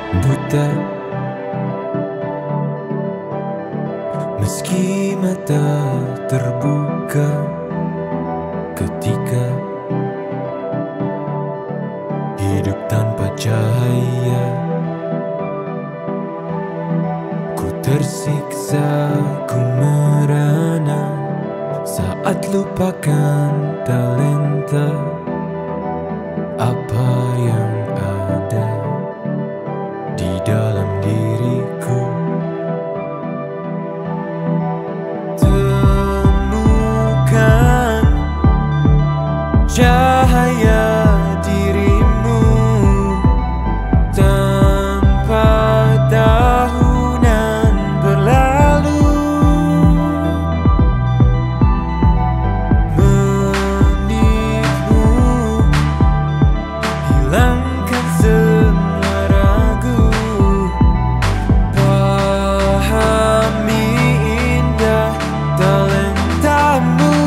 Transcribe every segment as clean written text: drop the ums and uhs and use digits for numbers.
buta, meski mata terbuka ketika hidup tanpa cahaya. Ku tersiksa, ku merana saat lupakan talenta apa yang ada di dalam diriku. Temukan cahaya dirimu tanpa tahunan berlalu, menitmu hilangkan semua ragu, pahami indah talentamu.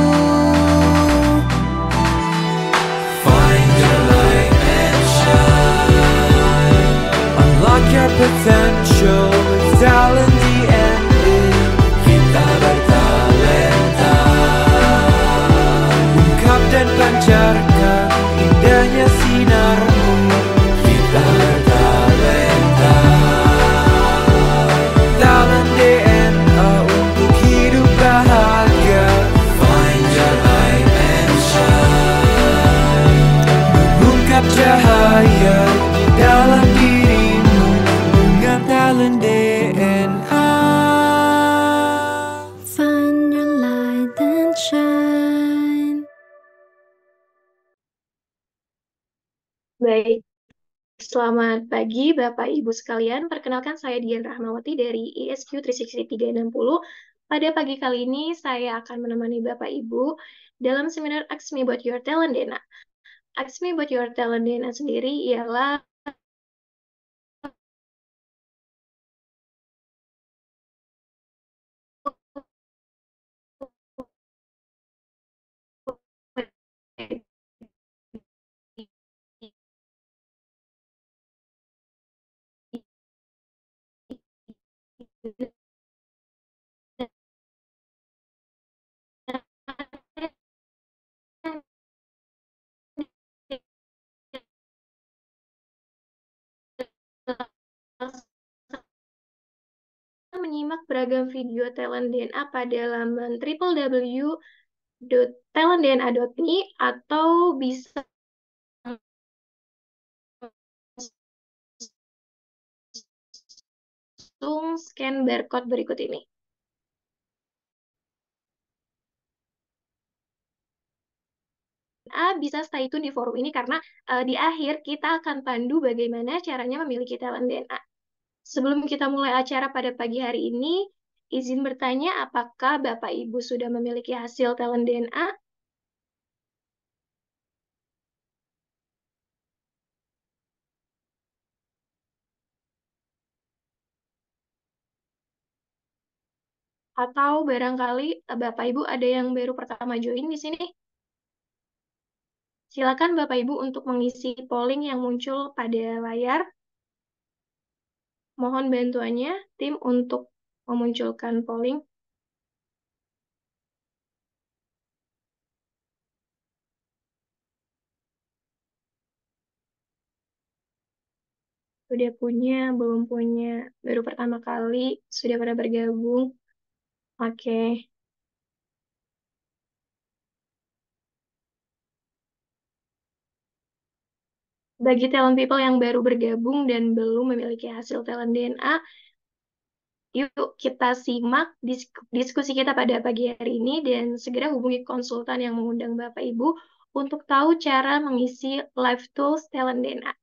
Find your light and shine, unlock your potential with talent DNA. Kita bertalenta, ungkap dan pancarkan indahnya sinarmu. Kita bertalenta, talent DNA untuk hidup bahagia. Find your light and shine, mengungkap cahaya di dalam dirimu dengan talent DNA. Find your light and shine. Baik, selamat pagi Bapak Ibu sekalian. Perkenalkan saya Dian Rahmawati dari ISQ 360. Pada pagi kali ini saya akan menemani Bapak Ibu dalam seminar Ask Me About Your Talent Dena. Ask Me About Your Talent Dena sendiri ialah menyimak beragam video talent DNA pada laman www.talentdna.me atau bisa langsung scan barcode berikut ini. Bisa stay tune di forum ini karena di akhir kita akan pandu bagaimana caranya memiliki talent DNA. Sebelum kita mulai acara pada pagi hari ini, izin bertanya apakah Bapak Ibu sudah memiliki hasil talent DNA? Atau barangkali Bapak Ibu ada yang baru pertama join di sini? Silakan Bapak Ibu untuk mengisi polling yang muncul pada layar. Mohon bantuannya tim untuk memunculkan polling. Sudah punya, belum punya, baru pertama kali, sudah pada bergabung. Oke. Bagi talent people yang baru bergabung dan belum memiliki hasil talent DNA, yuk kita simak diskusi kita pada pagi hari ini dan segera hubungi konsultan yang mengundang Bapak Ibu untuk tahu cara mengisi live tools talent DNA.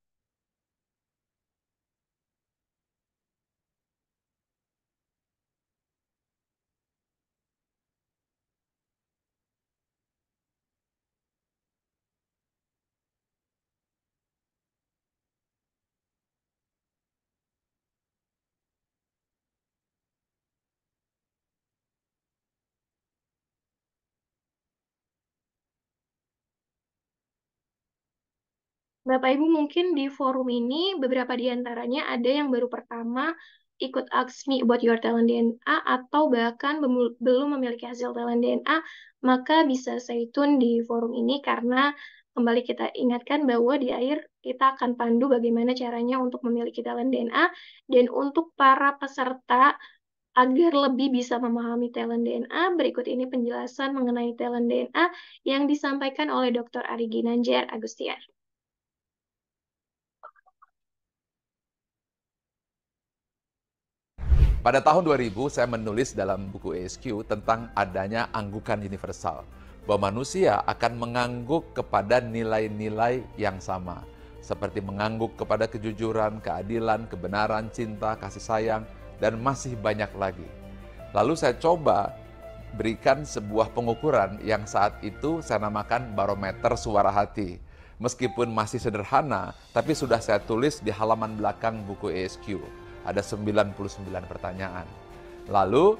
Bapak Ibu mungkin di forum ini beberapa di antaranya ada yang baru pertama ikut Ask Me About Your Talent DNA atau bahkan belum memiliki hasil talent DNA, maka bisa stay tune di forum ini karena kembali kita ingatkan bahwa di akhir kita akan pandu bagaimana caranya untuk memiliki talent DNA dan untuk para peserta agar lebih bisa memahami talent DNA, berikut ini penjelasan mengenai talent DNA yang disampaikan oleh Dr. Ari Ginanjar Agustian. Pada tahun 2000, saya menulis dalam buku ESQ tentang adanya anggukan universal, bahwa manusia akan mengangguk kepada nilai-nilai yang sama, seperti mengangguk kepada kejujuran, keadilan, kebenaran, cinta, kasih sayang, dan masih banyak lagi. Lalu saya coba berikan sebuah pengukuran yang saat itu saya namakan barometer suara hati. Meskipun masih sederhana, tapi sudah saya tulis di halaman belakang buku ESQ. Ada 99 pertanyaan. Lalu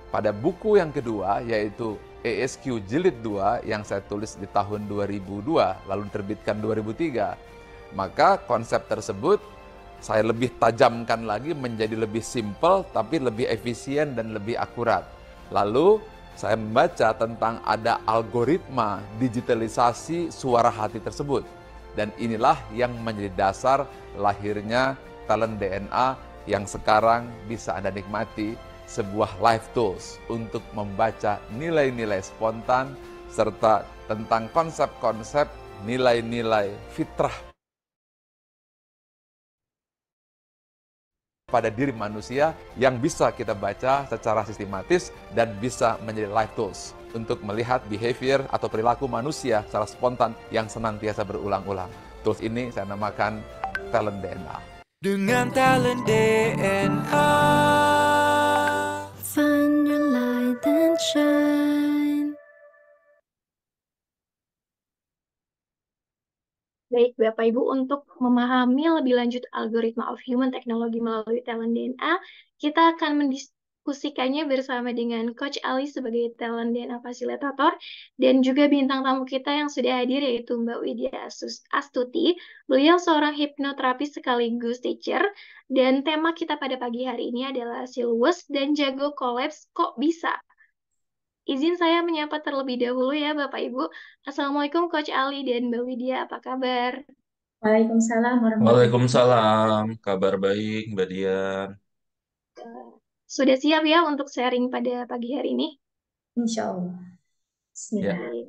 pada buku yang kedua, yaitu ESQ Jilid 2 yang saya tulis di tahun 2002, lalu diterbitkan 2003, maka konsep tersebut saya lebih tajamkan lagi menjadi lebih simpel, tapi lebih efisien dan lebih akurat. Lalu saya membaca tentang ada algoritma digitalisasi suara hati tersebut. Dan inilah yang menjadi dasar lahirnya talent DNA yang sekarang bisa Anda nikmati, sebuah live tools untuk membaca nilai-nilai spontan serta tentang konsep-konsep nilai-nilai fitrah pada diri manusia yang bisa kita baca secara sistematis dan bisa menjadi live tools untuk melihat behavior atau perilaku manusia secara spontan yang senantiasa berulang-ulang. Tools ini saya namakan talent DNA. Dengan talent DNA. Find your light and shine. Baik, Bapak Ibu, untuk memahami lebih lanjut algoritma of human technology melalui talent DNA, kita akan mendiskusikannya bersama dengan Coach Ali sebagai talent DNA fasilitator dan juga bintang tamu kita yang sudah hadir yaitu Mbak Widya Astuti. Beliau seorang hipnoterapis sekaligus teacher dan tema kita pada pagi hari ini adalah Silwes dan Jago Collapse Kok Bisa? Izin saya menyapa terlebih dahulu ya Bapak Ibu. Assalamualaikum Coach Ali dan Mbak Widya, apa kabar? Waalaikumsalam warahmatullahi wabarakatuh. Waalaikumsalam, kabar baik Mbak Dian. Eh, Sudah siap ya untuk sharing pada pagi hari ini? Insya Allah. Ya, Bismillah. Baik.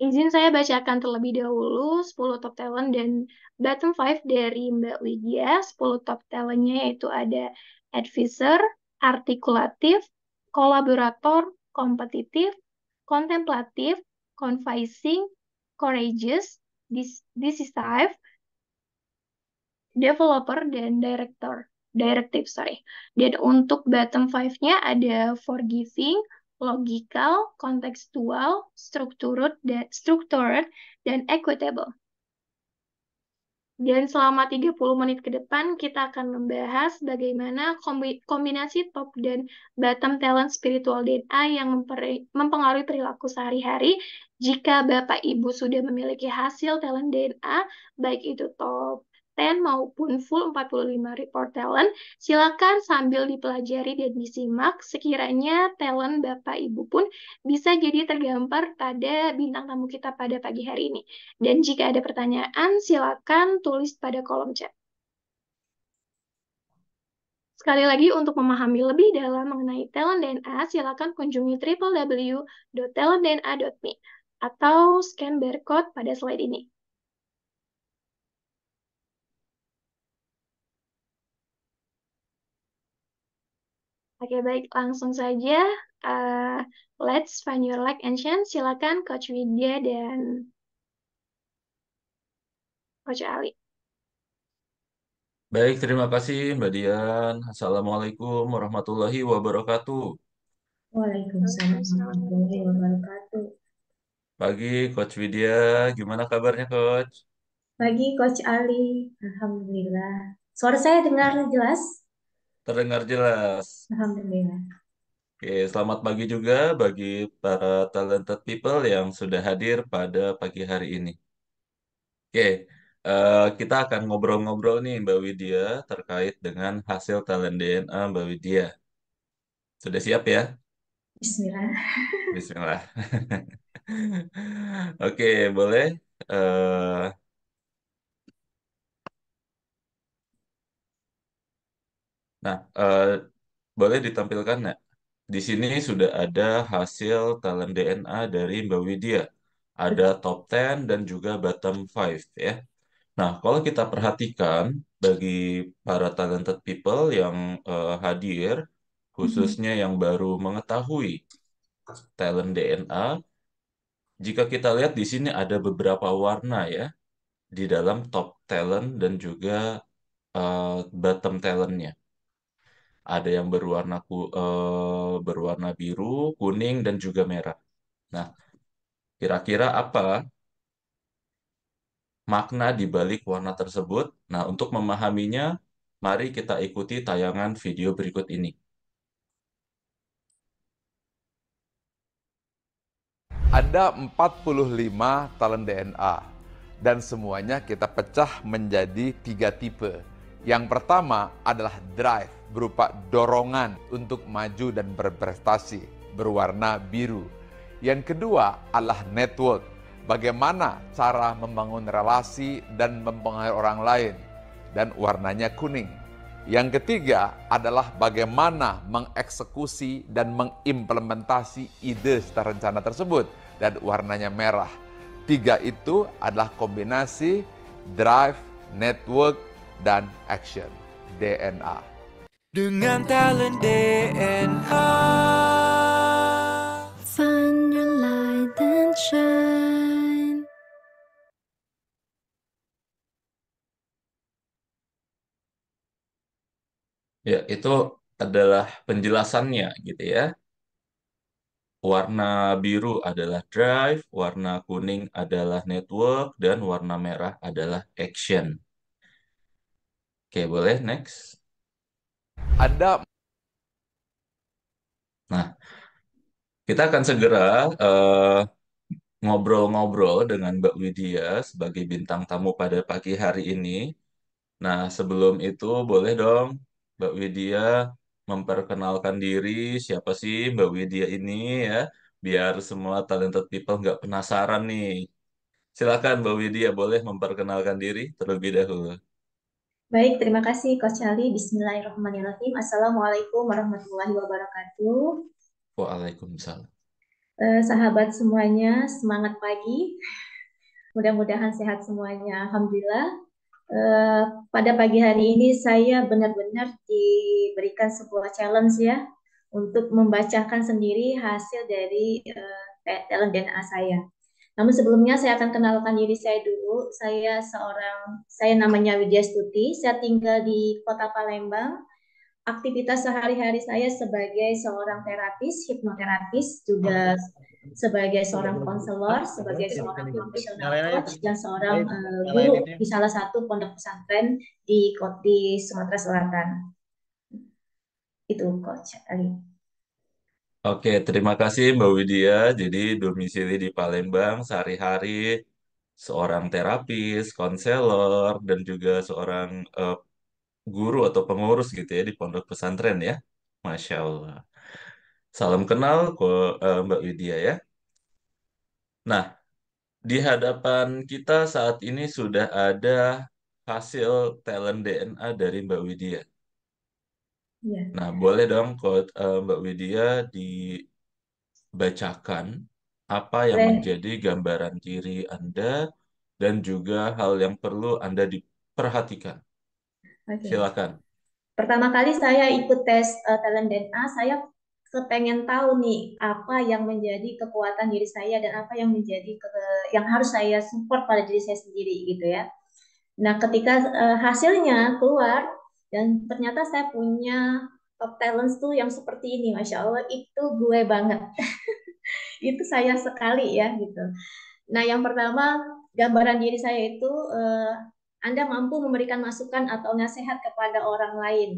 Izin saya bacakan terlebih dahulu 10 top talent dan bottom 5 dari Mbak Widya. 10 top talentnya yaitu ada advisor, artikulatif, kolaborator, kompetitif, kontemplatif, confiding, courageous, decisive, developer, dan directive, sorry. Dan untuk bottom five-nya ada forgiving, logical, kontekstual, structured, dan equitable. Dan selama 30 menit ke depan, kita akan membahas bagaimana kombinasi top dan bottom talent spiritual DNA yang mempengaruhi perilaku sehari-hari. Jika Bapak Ibu sudah memiliki hasil talent DNA, baik itu top 10 maupun full 45 report talent, silakan sambil dipelajari dan disimak. Sekiranya talent Bapak Ibu pun bisa jadi tergambar pada bintang tamu kita pada pagi hari ini. Dan jika ada pertanyaan, silakan tulis pada kolom chat. Sekali lagi, untuk memahami lebih dalam mengenai talent DNA, silakan kunjungi www.talentdna.me atau scan barcode pada slide ini. Oke, baik. Langsung saja. Let's find your like and shine. Silakan Coach Widya dan Coach Ali. baik, terima kasih Mbak Dian. Assalamualaikum warahmatullahi wabarakatuh. Waalaikumsalam warahmatullahi wabarakatuh. Pagi Coach Widya, gimana kabarnya Coach? Pagi Coach Ali, Alhamdulillah. Suara saya dengar jelas? Terdengar jelas. Alhamdulillah. Oke, selamat pagi juga bagi para talented people yang sudah hadir pada pagi hari ini. Oke, kita akan ngobrol-ngobrol nih Mbak Widya terkait dengan hasil talent DNA Mbak Widya. Sudah siap ya? Bismillah. Bismillah. Oke, boleh. Eh, nah, boleh ditampilkan nggak? Di sini sudah ada hasil talent DNA dari Mbak Widya. Ada top 10 dan juga bottom 5 ya. Nah, kalau kita perhatikan bagi para talented people yang hadir, Mhm. khususnya yang baru mengetahui talent DNA, jika kita lihat di sini ada beberapa warna ya di dalam top talent dan juga bottom talentnya. Ada yang berwarna biru, kuning, dan juga merah. Nah, kira-kira apa makna di balik warna tersebut? Nah, untuk memahaminya, mari kita ikuti tayangan video berikut ini. Ada 45 talent DNA dan semuanya kita pecah menjadi 3 tipe. Yang pertama adalah drive, berupa dorongan untuk maju dan berprestasi, berwarna biru. Yang kedua adalah network, bagaimana cara membangun relasi dan mempengaruhi orang lain, dan warnanya kuning. Yang ketiga adalah bagaimana mengeksekusi dan mengimplementasi ide serta rencana tersebut, dan warnanya merah. Tiga itu adalah kombinasi drive, network, dan action, DNA. Dengan talent DNA. Find your light and shine. Ya, itu adalah penjelasannya gitu ya. Warna biru adalah drive, warna kuning adalah network, dan warna merah adalah action. Oke, boleh next. Ada Nah, kita akan segera eh, ngobrol-ngobrol dengan Mbak Widya sebagai bintang tamu pada pagi hari ini. Nah, sebelum itu boleh dong Mbak Widya memperkenalkan diri, siapa sih Mbak Widya ini ya, biar semua talented people nggak penasaran nih. Silakan Mbak Widya boleh memperkenalkan diri terlebih dahulu. Baik, terima kasih Coach Ali. Bismillahirrahmanirrahim. Assalamualaikum warahmatullahi wabarakatuh. Waalaikumsalam. Sahabat semuanya, semangat pagi. Mudah-mudahan sehat semuanya. Alhamdulillah. Eh, Pada pagi hari ini saya benar-benar diberikan sebuah challenge ya untuk membacakan sendiri hasil dari talent DNA saya. Namun sebelumnya saya akan kenalkan diri saya dulu. Saya namanya Widya Stuti. Saya tinggal di Kota Palembang. Aktivitas sehari-hari saya sebagai seorang terapis, hipnoterapis, juga sebagai seorang konselor, sebagai seorang profesional coach, dan seorang guru di salah satu pondok pesantren di Sumatera Selatan. Itu Coach Ali. Oke, terima kasih Mbak Widya. Jadi domisili di Palembang sehari-hari seorang terapis, konselor, dan juga seorang guru atau pengurus gitu ya di pondok pesantren ya. Masya Allah. Salam kenal kok Mbak Widya ya. Nah, di hadapan kita saat ini sudah ada hasil talent DNA dari Mbak Widya. Ya. Nah, boleh dong Mbak Widya dibacakan apa yang Boleh. menjadi gambaran diri Anda dan juga hal yang perlu Anda diperhatikan. Oke. Silakan. Pertama kali saya ikut tes talent DNA, saya kepengen tahu nih apa yang menjadi kekuatan diri saya dan apa yang menjadi yang harus saya support pada diri saya sendiri gitu ya. Nah, ketika hasilnya keluar dan ternyata saya punya top talents tuh yang seperti ini, Masya Allah, itu gue banget. Itu saya sekali ya gitu. Nah, yang pertama, gambaran diri saya itu Anda mampu memberikan masukan atau nasihat kepada orang lain.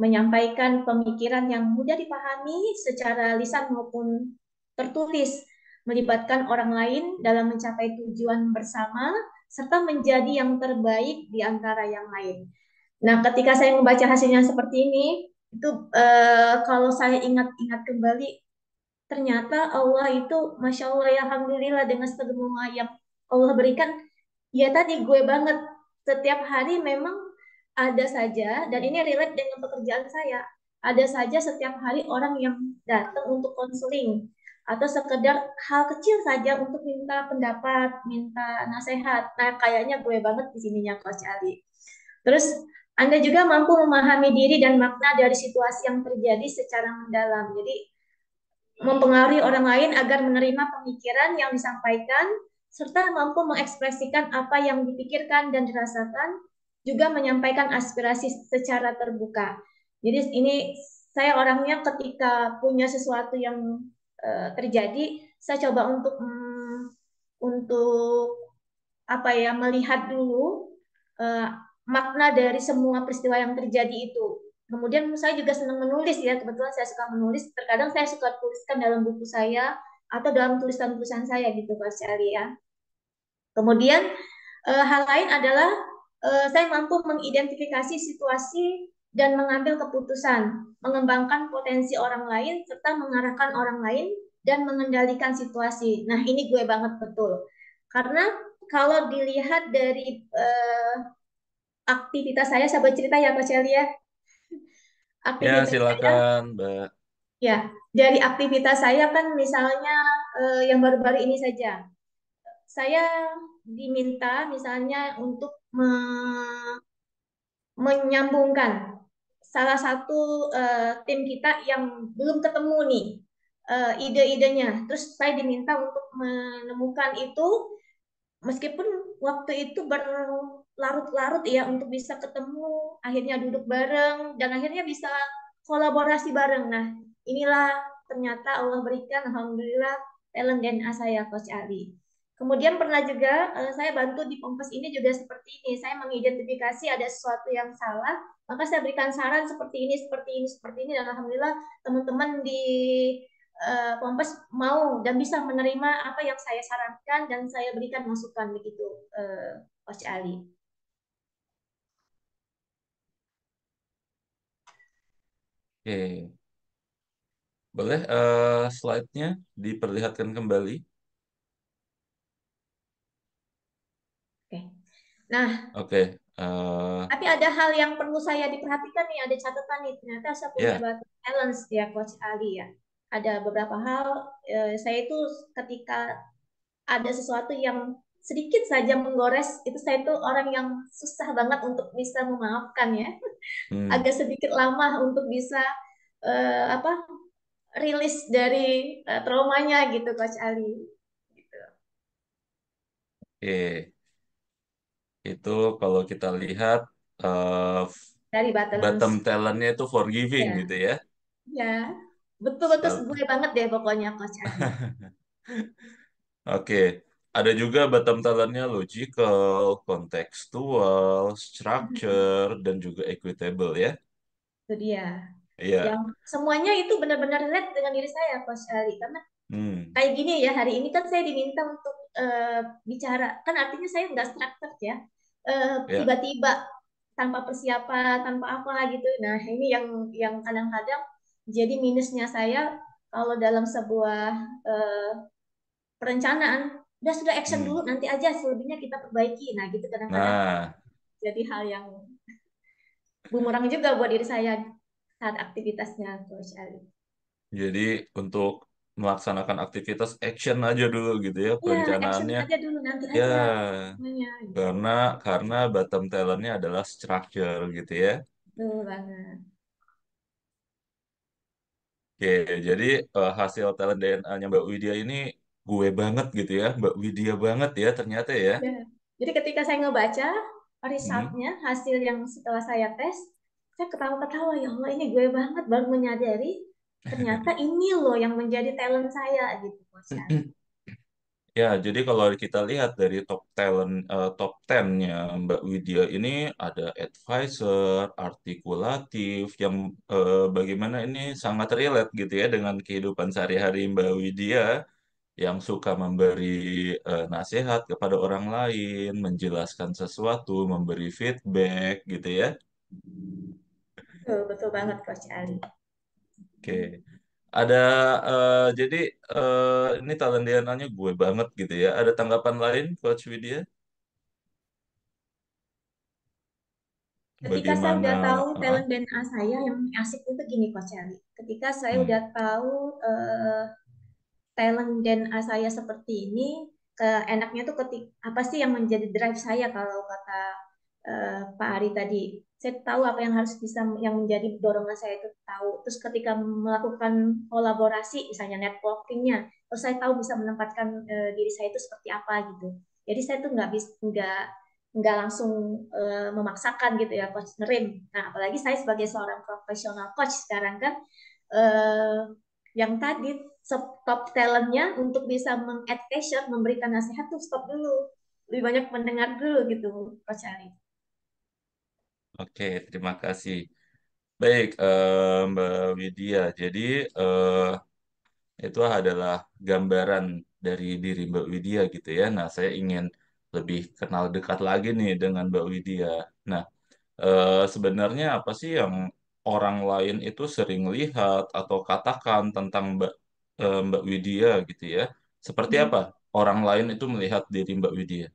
menyampaikan pemikiran yang mudah dipahami secara lisan maupun tertulis, melibatkan orang lain dalam mencapai tujuan bersama, serta menjadi yang terbaik di antara yang lain. Nah, ketika saya membaca hasilnya seperti ini, itu kalau saya ingat-ingat kembali, ternyata Allah itu, Masya Allah ya, Alhamdulillah dengan semua yang Allah berikan, ya tadi gue banget, setiap hari memang ada saja, dan ini relate dengan pekerjaan saya, ada saja setiap hari orang yang datang untuk konseling, atau sekedar hal kecil saja untuk minta pendapat, minta nasihat. Nah, kayaknya gue banget di sininya Coach Ali. Terus Anda juga mampu memahami diri dan makna dari situasi yang terjadi secara mendalam. Jadi mempengaruhi orang lain agar menerima pemikiran yang disampaikan, serta mampu mengekspresikan apa yang dipikirkan dan dirasakan, juga menyampaikan aspirasi secara terbuka. Jadi ini saya orangnya ketika punya sesuatu yang terjadi, saya coba untuk apa ya, melihat dulu uh, makna dari semua peristiwa yang terjadi itu. Kemudian saya juga senang menulis ya, kebetulan saya suka menulis. Terkadang saya suka tuliskan dalam buku saya atau dalam tulisan-tulisan saya gitu Pak Syari ya. Kemudian hal lain adalah saya mampu mengidentifikasi situasi dan mengambil keputusan, mengembangkan potensi orang lain serta mengarahkan orang lain dan mengendalikan situasi. Nah, ini gue banget betul. Karena kalau dilihat dari aktivitas saya bercerita ya Pak Celi ya. Ya, Aktivitas saya, silakan, Mbak. ya, dari aktivitas saya kan misalnya yang baru-baru ini saja. Saya diminta misalnya untuk menyambungkan salah satu tim kita yang belum ketemu nih ide-idenya. Terus saya diminta untuk menemukan itu meskipun waktu itu berlarut-larut ya untuk bisa ketemu, akhirnya duduk bareng dan akhirnya bisa kolaborasi bareng. Nah, inilah ternyata Allah berikan alhamdulillah talent DNA saya Coach Ali. Kemudian pernah juga saya bantu di Kompas ini juga seperti ini. Saya mengidentifikasi ada sesuatu yang salah, maka saya berikan saran seperti ini, seperti ini, seperti ini, dan alhamdulillah teman-teman di Kompas mau dan bisa menerima apa yang saya sarankan dan saya berikan masukan begitu, Coach Ali. Oke, boleh slide-nya diperlihatkan kembali? Oke. Nah, Oke, tapi ada hal yang perlu saya diperhatikan nih, ada catatan nih. Ternyata saya punya ya, balance ya, Coach Ali ya. Ada beberapa hal saya itu ketika ada sesuatu yang sedikit saja menggores, itu saya itu orang yang susah banget untuk bisa memaafkan ya. hmm, Agak sedikit lama untuk bisa apa rilis dari traumanya gitu Coach Ali. Gitu. oke. Itu kalau kita lihat eh, Dari bottom balance. talent-nya itu forgiving Ya, gitu ya. ya. Betul-betul Sel- gue banget deh pokoknya Coach Ali. Oke, ada juga bottom talent-nya logical, contextual, structure, dan juga equitable ya. Itu dia. Iya. Yang semuanya itu benar-benar relate dengan diri saya Coach Ali. Karena Hmm, kayak gini ya, hari ini kan saya diminta untuk bicara. Kan artinya saya nggak structured ya. ya. Tiba-tiba tanpa persiapan, tanpa apa gitu. Nah, ini yang kadang-kadang jadi minusnya saya kalau dalam sebuah eh, perencanaan. Udah sudah action dulu, Hmm. nanti aja selebihnya kita perbaiki. Nah, gitu kadang-kadang Nah, jadi hal yang bumerang juga buat diri saya saat aktivitasnya Coach Ali. jadi untuk melaksanakan aktivitas action aja dulu gitu ya Ya, action perencanaannya. aja dulu, nanti Ya, aja semuanya. Gitu. karena bottom talent-nya adalah structure gitu ya. Betul banget. Oke, jadi hasil talent DNA-nya Mbak Widya ini gue banget gitu ya, Mbak Widya banget ya ternyata ya. Ya. Jadi ketika saya ngebaca Hmm. resultnya, hasil yang setelah saya tes, saya ketawa-ketawa, ya Allah ini gue banget, baru menyadari ternyata ini loh yang menjadi talent saya gitu Coach Ali. Ya, jadi kalau kita lihat dari top 10-nya Mbak Widya ini ada advisor, artikulatif, yang bagaimana ini sangat relate gitu ya dengan kehidupan sehari-hari Mbak Widya yang suka memberi nasihat kepada orang lain, menjelaskan sesuatu, memberi feedback gitu ya. Betul, betul banget Coach Ali. Oke. Ada jadi ini talent DNA-nya gue banget gitu ya. Ada tanggapan lain Coach Widya? Ketika saya Bagaimana? udah tahu ah, talent DNA saya yang asik itu gini Coach Ali. Ketika saya hmm, udah tahu talent DNA saya seperti ini, enaknya tuh apa sih yang menjadi drive saya kalau kata Pak Ari tadi. Saya tahu apa yang harus bisa yang menjadi dorongan saya itu tahu. Terus ketika melakukan kolaborasi, misalnya networkingnya, terus saya tahu bisa menempatkan diri saya itu seperti apa gitu. Jadi saya tuh nggak bisa nggak langsung memaksakan gitu ya coach ngerim. Nah apalagi saya sebagai seorang profesional coach sekarang kan eh, yang tadi stop talentnya untuk bisa mengadvise memberikan nasihat tuh stop dulu lebih banyak mendengar dulu gitu Coach Ali. oke, terima kasih. Baik, Mbak Widya. Jadi itu adalah gambaran dari diri Mbak Widya gitu ya. Nah, saya ingin lebih kenal dekat lagi nih dengan Mbak Widya. Nah, sebenarnya apa sih yang orang lain itu sering lihat atau katakan tentang Mbak Widya gitu ya? Seperti apa orang lain itu melihat diri Mbak Widya?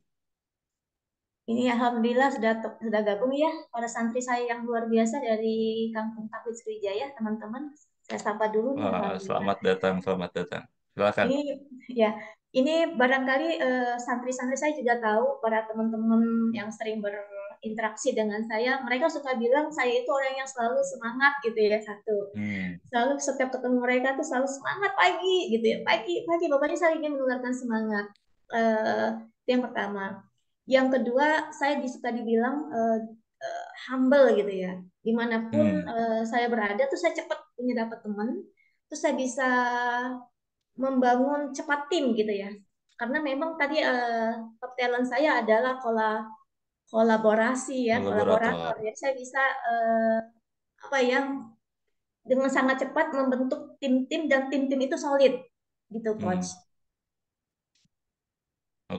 Ini alhamdulillah sudah gabung ya para santri saya yang luar biasa dari Kampung Tauhid Sriwijaya teman-teman. Saya sapa dulu nih Wah, alhamdulillah. selamat datang, selamat datang. Silakan. Ini ya, ini barangkali santri-santri saya juga tahu para teman-teman yang sering berinteraksi dengan saya, mereka suka bilang saya itu orang yang selalu semangat gitu ya satu. Hmm, Selalu setiap ketemu mereka tuh selalu semangat pagi gitu ya, pagi pagi pokoknya saya ingin menularkan semangat. Eh, itu yang pertama. Yang kedua, saya suka dibilang humble gitu ya. Dimanapun hmm, saya berada tuh saya cepat punya dapat teman, terus saya bisa membangun cepat tim gitu ya. Karena memang tadi top talent saya adalah kolaborasi ya, kolaborator. kolaborator. Jadi saya bisa apa ya dengan sangat cepat membentuk tim-tim dan tim-tim itu solid gitu coach. Hmm.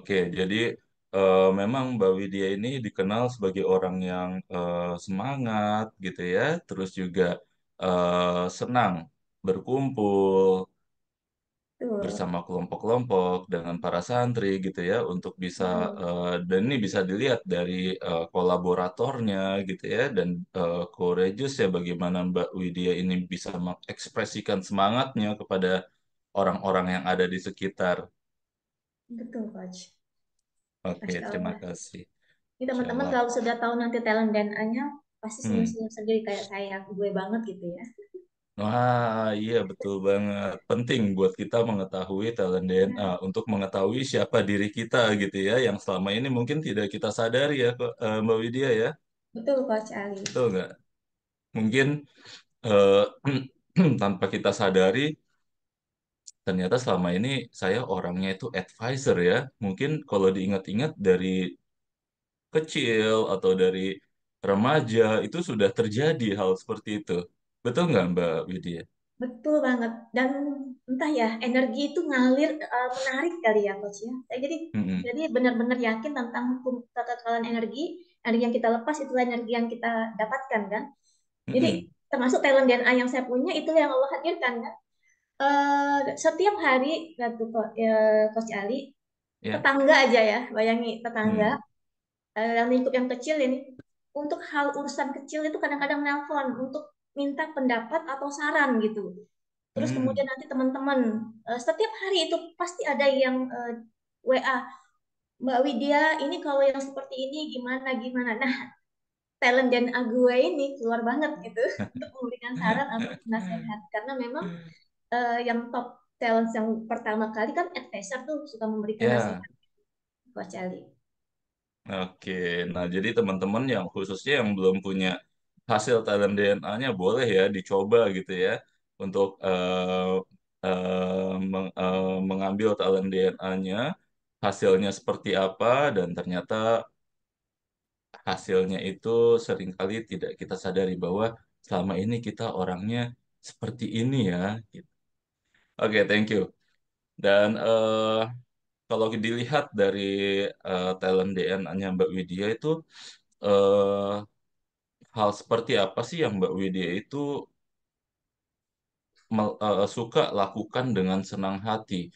Oke, jadi memang Mbak Widya ini dikenal sebagai orang yang semangat gitu ya, terus juga senang berkumpul Betul, bersama kelompok-kelompok dengan para santri gitu ya, untuk bisa betul, dan ini bisa dilihat dari kolaboratornya gitu ya, dan courageous ya bagaimana Mbak Widya ini bisa mengekspresikan semangatnya kepada orang-orang yang ada di sekitar. betul coach. Oke, Masya terima Allah. kasih. Ini Insya teman-teman Allah. kalau sudah tahu nanti talent dan anya pasti Hmm. senyum-senyum sendiri kayak saya, gue banget gitu ya. Wah, iya betul banget. Penting buat kita mengetahui talent DNA Ya, untuk mengetahui siapa diri kita gitu ya, yang selama ini mungkin tidak kita sadari ya, Mbak Widya ya. betul coach Ali. Betul nggak? Mungkin eh, tanpa kita sadari, ternyata selama ini saya orangnya itu advisor ya. Mungkin kalau diingat-ingat dari kecil atau dari remaja itu sudah terjadi hal seperti itu. Betul nggak Mbak Widya? Betul banget. Dan entah ya, energi itu ngalir menarik kali ya, Coach ya. Mm-mm. Jadi benar-benar yakin tentang hukum kekekalan energi, energi yang kita lepas itulah energi yang kita dapatkan kan. Jadi Mm-mm. termasuk talent DNA yang saya punya itu yang Allah hadirkan kan. Setiap hari, Coach Ali, Ya. tetangga aja ya, bayangi tetangga, Hmm. yang lingkup yang kecil ini, untuk hal urusan kecil itu kadang-kadang nelpon untuk minta pendapat atau saran gitu. Terus kemudian Hmm. nanti teman-teman setiap hari itu pasti ada yang WA, Mbak Widya, ini kalau yang seperti ini gimana gimana. Nah, talent dan gue ini keluar banget gitu untuk memberikan saran atau nasihat karena memang yang top talent yang pertama kali kan advisor tuh suka memberikan Ya, nasihat Coach Ali. oke. Nah, jadi teman-teman yang khususnya yang belum punya hasil talent DNA-nya boleh ya dicoba gitu ya untuk mengambil talent DNA-nya hasilnya seperti apa, dan ternyata hasilnya itu seringkali tidak kita sadari bahwa selama ini kita orangnya seperti ini ya. Gitu. Oke, thank you. Dan kalau dilihat dari talent DNA-nya Mbak Widya itu, eh, hal seperti apa sih yang Mbak Widya itu suka lakukan dengan senang hati,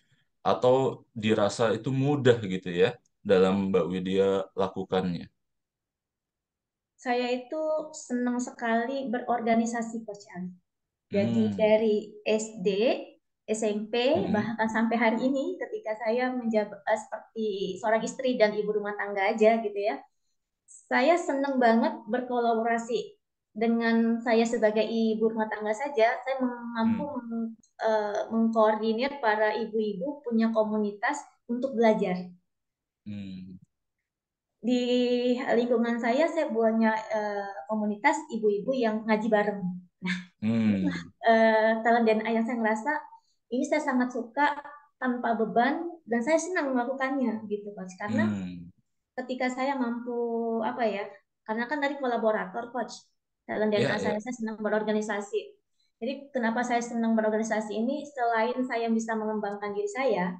atau dirasa itu mudah gitu ya dalam Mbak Widya lakukannya? Saya itu senang sekali berorganisasi, Coach Ali. Jadi Hmm. dari SD, SMP, Mm-mm. bahkan sampai hari ini ketika saya menjabat seperti seorang istri dan ibu rumah tangga aja gitu ya, saya senang banget berkolaborasi dengan saya sebagai ibu rumah tangga saja. Saya mampu Hmm. mengkoordinir para ibu-ibu punya komunitas untuk belajar. Hmm. Di lingkungan saya punya komunitas ibu-ibu yang ngaji bareng. Nah, itulah Hmm. talent dan yang saya ngerasa ini saya sangat suka tanpa beban dan saya senang melakukannya gitu, Coach. Karena Hmm. ketika saya mampu apa ya, karena kan dari kolaborator, Coach, talent dan Ya, ya. saya senang berorganisasi. Jadi kenapa saya senang berorganisasi ini, selain saya bisa mengembangkan diri saya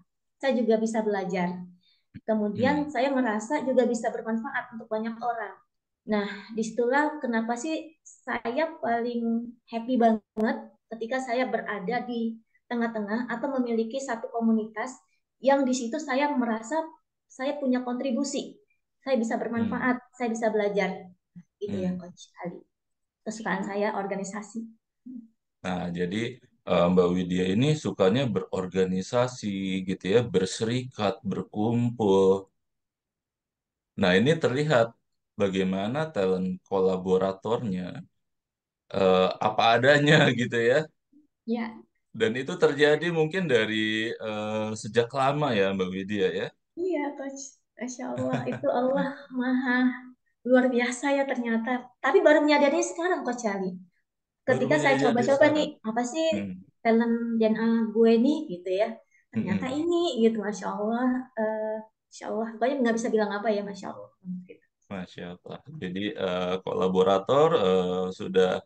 juga bisa belajar. Kemudian Hmm. saya merasa juga bisa bermanfaat untuk banyak orang. Nah, disitulah kenapa sih saya paling happy banget ketika saya berada di tengah-tengah atau memiliki satu komunitas yang di situ saya merasa saya punya kontribusi, saya bisa Hmm. bermanfaat, saya bisa belajar. Itu ya, Hmm. Coach Ali. Kesukaan saya organisasi. Nah, jadi Mbak Widya ini sukanya berorganisasi gitu ya, berserikat, berkumpul. Nah, ini terlihat bagaimana talent kolaboratornya apa adanya gitu ya. Ya, Dan itu terjadi mungkin dari sejak lama ya Mbak Widya ya. iya, Coach. Masya Allah, itu Allah maha luar biasa ya ternyata. Tapi baru menyadari sekarang, Coach Ali. Baru Ketika saya menyadari coba-coba nih, sekarang. apa sih Hmm. talent DNA gue nih gitu ya. Ternyata Mm-mm. ini gitu, Masya Allah. Masya Allah, pokoknya nggak bisa bilang apa ya, Masya Allah. Gitu. Masya Allah. Jadi kolaborator sudah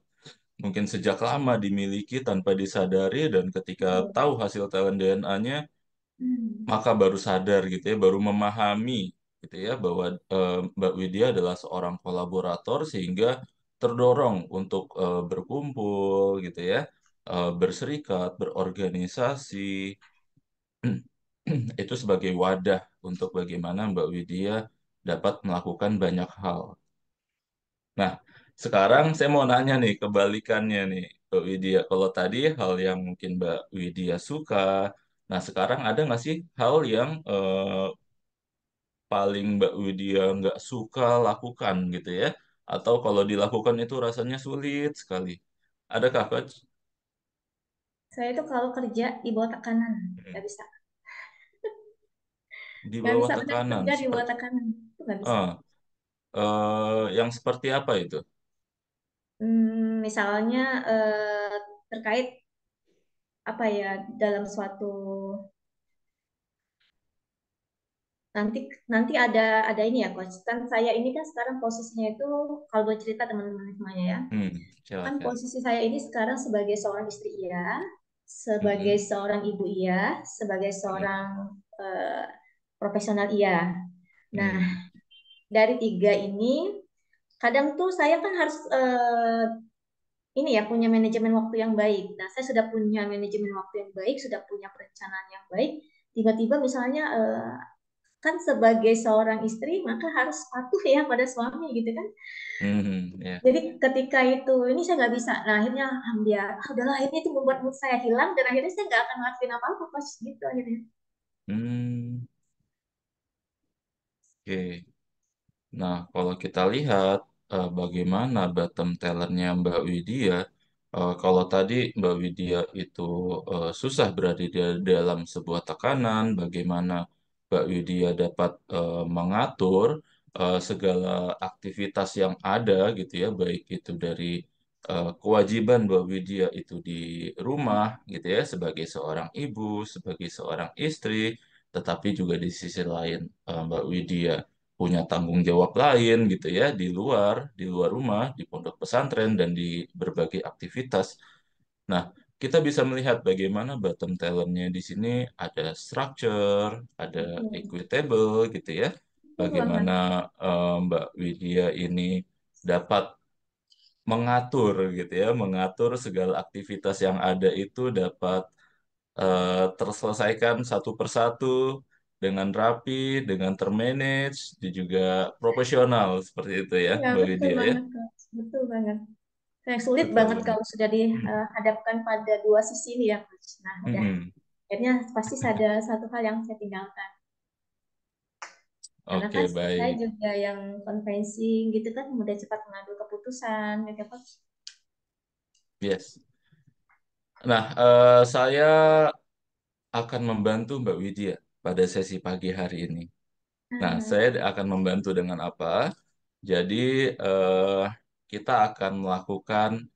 mungkin sejak lama dimiliki tanpa disadari, dan ketika Betul. tahu hasil talent DNA-nya, Hmm. maka baru sadar gitu ya, baru memahami gitu ya bahwa Mbak Widya adalah seorang kolaborator, sehingga terdorong untuk berkumpul gitu ya, berserikat, berorganisasi itu sebagai wadah untuk bagaimana Mbak Widya dapat melakukan banyak hal. Nah, sekarang saya mau nanya nih, kebalikannya nih, Mbak Widya. Kalau tadi hal yang mungkin Mbak Widya suka, nah sekarang ada nggak sih hal yang paling Mbak Widya nggak suka lakukan gitu ya? Atau kalau dilakukan itu rasanya sulit sekali. Adakah, Coach? Saya itu kalau kerja di bawah tekanan, Hmm. nggak bisa. Di Nggak bawah bisa benar tekanan, kerja di bawah seperti tekanan. Itu nggak bisa. eh yang seperti apa itu? Misalnya terkait apa ya dalam suatu nanti nanti ada ini ya coach kan saya ini kan sekarang posisinya itu kalau boleh cerita teman-teman semuanya ya kan Silakan. posisi saya ini sekarang sebagai seorang istri iya sebagai Mm-mm. seorang ibu iya sebagai Mm. seorang eh, profesional iya nah Mm. dari tiga ini kadang tuh saya kan harus ini ya punya manajemen waktu yang baik nah saya sudah punya manajemen waktu yang baik sudah punya perencanaan yang baik tiba-tiba misalnya kan sebagai seorang istri maka harus patuh ya pada suami gitu kan. Ya. Jadi ketika itu ini saya nggak bisa. Nah akhirnya alhamdulillah, udahlah akhirnya itu membuat mood saya hilang dan akhirnya saya nggak akan ngelakuin apa-apa coach gitu akhirnya. Hmm, oke. Nah, kalau kita lihat bagaimana bottom talentnya Mbak Widya, kalau tadi Mbak Widya itu susah berada di dalam sebuah tekanan, bagaimana Mbak Widya dapat mengatur segala aktivitas yang ada gitu ya, baik itu dari kewajiban Mbak Widya itu di rumah gitu ya, sebagai seorang ibu, sebagai seorang istri, tetapi juga di sisi lain Mbak Widya punya tanggung jawab lain gitu ya di luar rumah, di pondok pesantren dan di berbagai aktivitas. Nah, kita bisa melihat bagaimana bottom talentnya di sini ada structure, ada Betul. equitable gitu ya. Betul banget. Bagaimana Mbak Widya ini dapat mengatur gitu ya, mengatur segala aktivitas yang ada itu dapat terselesaikan satu persatu dengan rapi, dengan termanage, dan juga profesional seperti itu ya, Ya, Mbak betul Widya ya. banget, Kak. Betul banget. Yang sulit Betul banget banget. kalau sudah dihadapkan pada dua sisi ini ya, Coach. Nah, udah. Mm-mm. Akhirnya pasti ada satu hal yang saya tinggalkan. Karena kan Oke, saya baik. juga yang convincing gitu kan, mudah cepat mengambil keputusan, gitu, Coach. Yes. Nah, saya akan membantu Mbak Widya pada sesi pagi hari ini. Nah, Nah, saya akan membantu dengan apa? Jadi, kita akan melakukan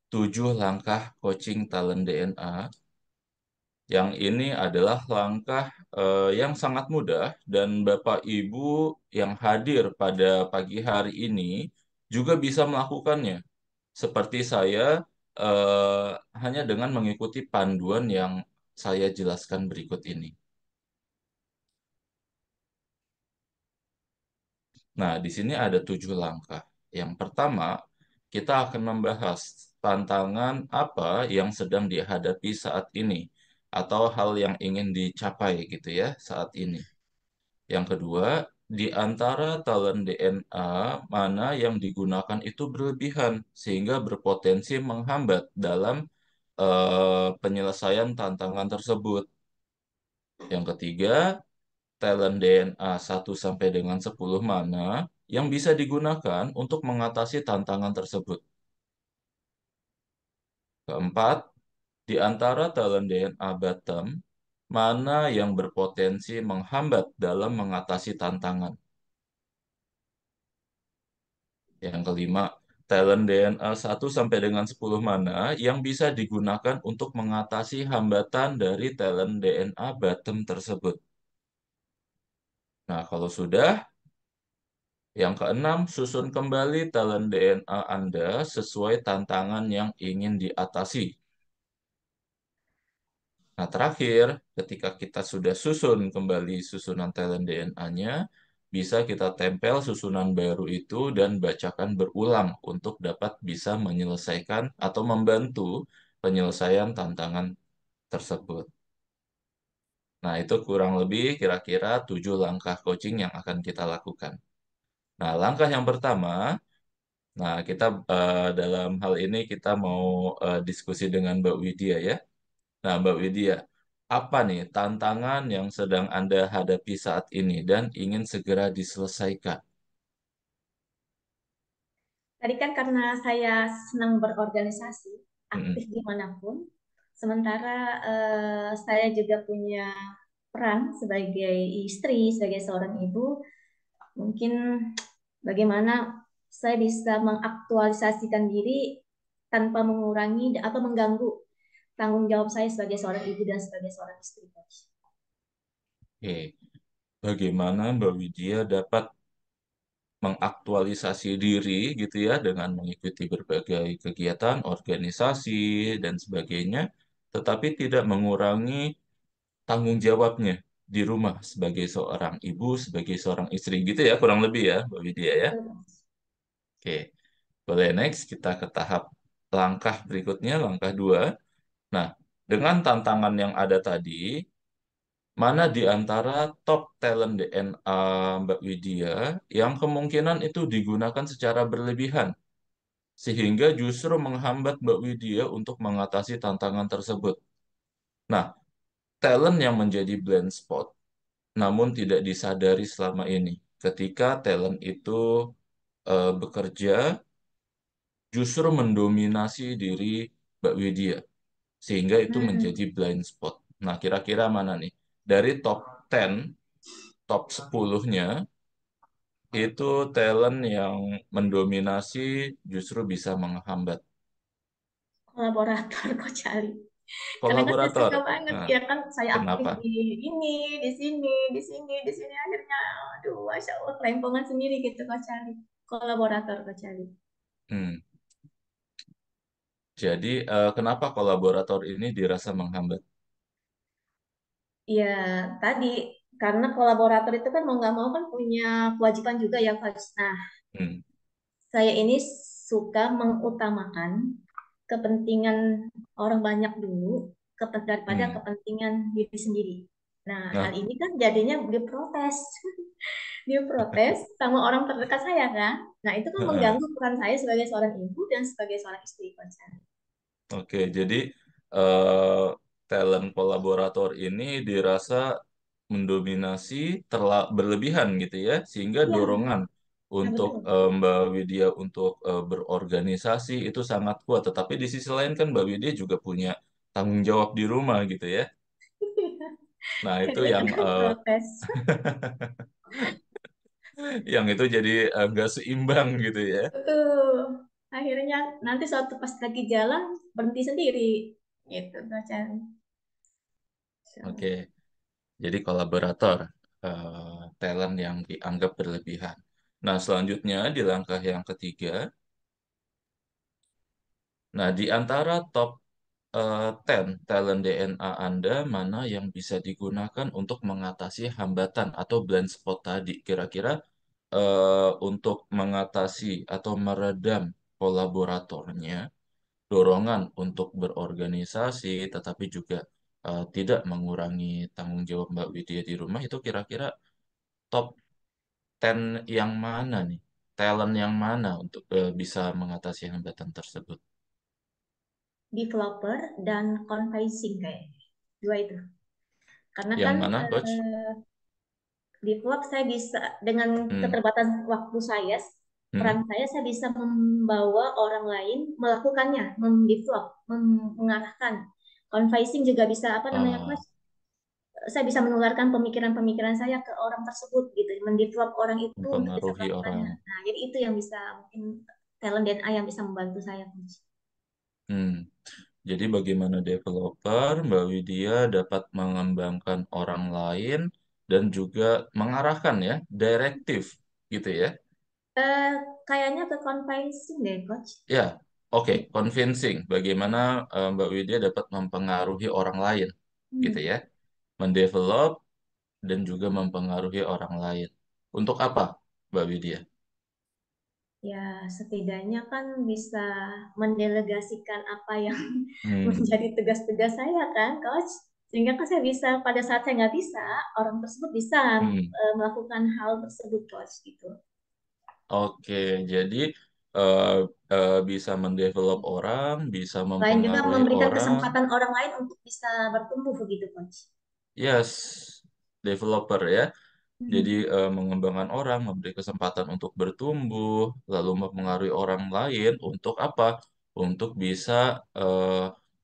7 langkah coaching talent DNA. Yang ini adalah langkah yang sangat mudah dan Bapak Ibu yang hadir pada pagi hari ini juga bisa melakukannya. Seperti saya eh, hanya dengan mengikuti panduan yang saya jelaskan berikut ini. Nah, di sini ada 7 langkah. Yang pertama, kita akan membahas tantangan apa yang sedang dihadapi saat ini atau hal yang ingin dicapai gitu ya saat ini. Yang kedua, di antara talent DNA mana yang digunakan itu berlebihan sehingga berpotensi menghambat dalam penyelesaian tantangan tersebut. Yang ketiga, talent DNA 1 sampai dengan 10 mana yang bisa digunakan untuk mengatasi tantangan tersebut. Keempat, di antara talent DNA bottom, mana yang berpotensi menghambat dalam mengatasi tantangan. Yang kelima, talent DNA 1 sampai dengan 10 mana yang bisa digunakan untuk mengatasi hambatan dari talent DNA bottom tersebut. Nah, kalau sudah, yang keenam, susun kembali talent DNA Anda sesuai tantangan yang ingin diatasi. Nah, terakhir, ketika kita sudah susun kembali susunan talent DNA-nya, bisa kita tempel susunan baru itu dan bacakan berulang untuk dapat bisa menyelesaikan atau membantu penyelesaian tantangan tersebut. Nah, itu kurang lebih kira-kira 7 langkah coaching yang akan kita lakukan. Nah, langkah yang pertama, nah kita dalam hal ini kita mau diskusi dengan Mbak Widya ya. Nah, Mbak Widya, apa nih tantangan yang sedang Anda hadapi saat ini dan ingin segera diselesaikan? tadi kan karena saya senang berorganisasi, Mm-mm. aktif dimanapun, sementara saya juga punya peran sebagai istri, sebagai seorang ibu, mungkin bagaimana saya bisa mengaktualisasikan diri tanpa mengurangi atau mengganggu tanggung jawab saya sebagai seorang ibu dan sebagai seorang istri, Coach. Oke, bagaimana Mbak Widya dapat mengaktualisasi diri gitu ya dengan mengikuti berbagai kegiatan, organisasi, dan sebagainya, tetapi tidak mengurangi tanggung jawabnya di rumah sebagai seorang ibu, sebagai seorang istri gitu ya, kurang lebih ya, Mbak Widya ya. Oke, boleh next kita ke tahap langkah berikutnya, langkah 2. Nah, dengan tantangan yang ada tadi, mana di antara top talent DNA Mbak Widya yang kemungkinan itu digunakan secara berlebihan, sehingga justru menghambat Mbak Widya untuk mengatasi tantangan tersebut. Nah, talent yang menjadi blind spot, namun tidak disadari selama ini. Ketika talent itu bekerja, justru mendominasi diri Mbak Widya, sehingga itu menjadi blind spot. Nah, kira-kira mana nih? Dari top 10, top 10-nya, itu talent yang mendominasi justru bisa menghambat. Kolaborator, Coach Ali. Karena kan saya Kolaborator. suka banget Nah, ya kan, saya aktif kenapa? di ini, di sini, di sini, di sini, akhirnya aduh Masya Allah kelempongan sendiri gitu Coach Ali. Kolaborator Coach Ali. Hmm. Jadi, kenapa kolaborator ini dirasa menghambat? Ya tadi karena kolaborator itu kan mau nggak mau kan punya kewajiban juga ya Coach. Nah, Hmm. saya ini suka mengutamakan kepentingan orang banyak dulu daripada Hmm. kepentingan diri sendiri. Nah, hal Nah, ini kan jadinya diprotes. Diprotes sama orang terdekat saya kan. Nah, itu kan mengganggu peran saya sebagai seorang ibu dan sebagai seorang istri kan. oke, jadi eh, talent kolaborator ini dirasa mendominasi berlebihan gitu ya, sehingga Iya, dorongan nah untuk betul. Mbak Widya untuk berorganisasi itu sangat kuat. Tetapi di sisi lain kan Mbak Widya juga punya tanggung jawab di rumah gitu ya. Nah itu yang Kebanyakan protes. yang itu jadi nggak seimbang gitu ya. Betul. Akhirnya nanti suatu pas lagi jalan berhenti sendiri. Gitu, Dosen. Oke, jadi kolaborator, talent yang dianggap berlebihan. Nah, selanjutnya di langkah yang ketiga, nah di antara top 10 talent DNA Anda, mana yang bisa digunakan untuk mengatasi hambatan atau blind spot tadi? Kira-kira untuk mengatasi atau meredam kolaboratornya, dorongan untuk berorganisasi, tetapi juga tidak mengurangi tanggung jawab Mbak Widya di rumah, itu kira-kira top 10 yang mana nih? Talent yang mana untuk bisa mengatasi hambatan tersebut? Developer dan convincing kayaknya. Dua itu. Karena Yang kan mana, Coach? develop saya bisa dengan Hmm. keterbatasan waktu saya, Hmm. peran saya bisa membawa orang lain melakukannya, mendevelop, mengarahkan. Convincing juga bisa apa namanya Ah, Coach? Saya bisa menularkan pemikiran-pemikiran saya ke orang tersebut gitu, mendevelop orang itu untuk bisa mempengaruhi melakukannya. orang. Nah, jadi itu yang bisa mungkin talent dan AI yang bisa membantu saya Coach. Hmm. Jadi bagaimana developer, Mbak Widya dapat mengembangkan orang lain dan juga mengarahkan ya, direktif gitu ya. Eh, Kayaknya ke convincing deh Coach. Ya, oke, convincing. Bagaimana Mbak Widya dapat mempengaruhi orang lain gitu Hmm. ya. Mendevelop dan juga mempengaruhi orang lain. Untuk apa, Mbak Widya? Ya, setidaknya kan bisa mendelegasikan apa yang Hmm. menjadi tugas-tugas saya kan, Coach. Sehingga kan saya bisa, pada saat saya nggak bisa, orang tersebut bisa Hmm. melakukan hal tersebut, Coach, gitu. Oke, jadi eh, bisa mendevelop orang, bisa Selain juga mempengaruhi memberikan orang. kesempatan orang lain untuk bisa bertumbuh begitu, Coach. Yes, developer ya. Jadi Hmm, mengembangkan orang, memberi kesempatan untuk bertumbuh, lalu mempengaruhi orang lain untuk apa? Untuk bisa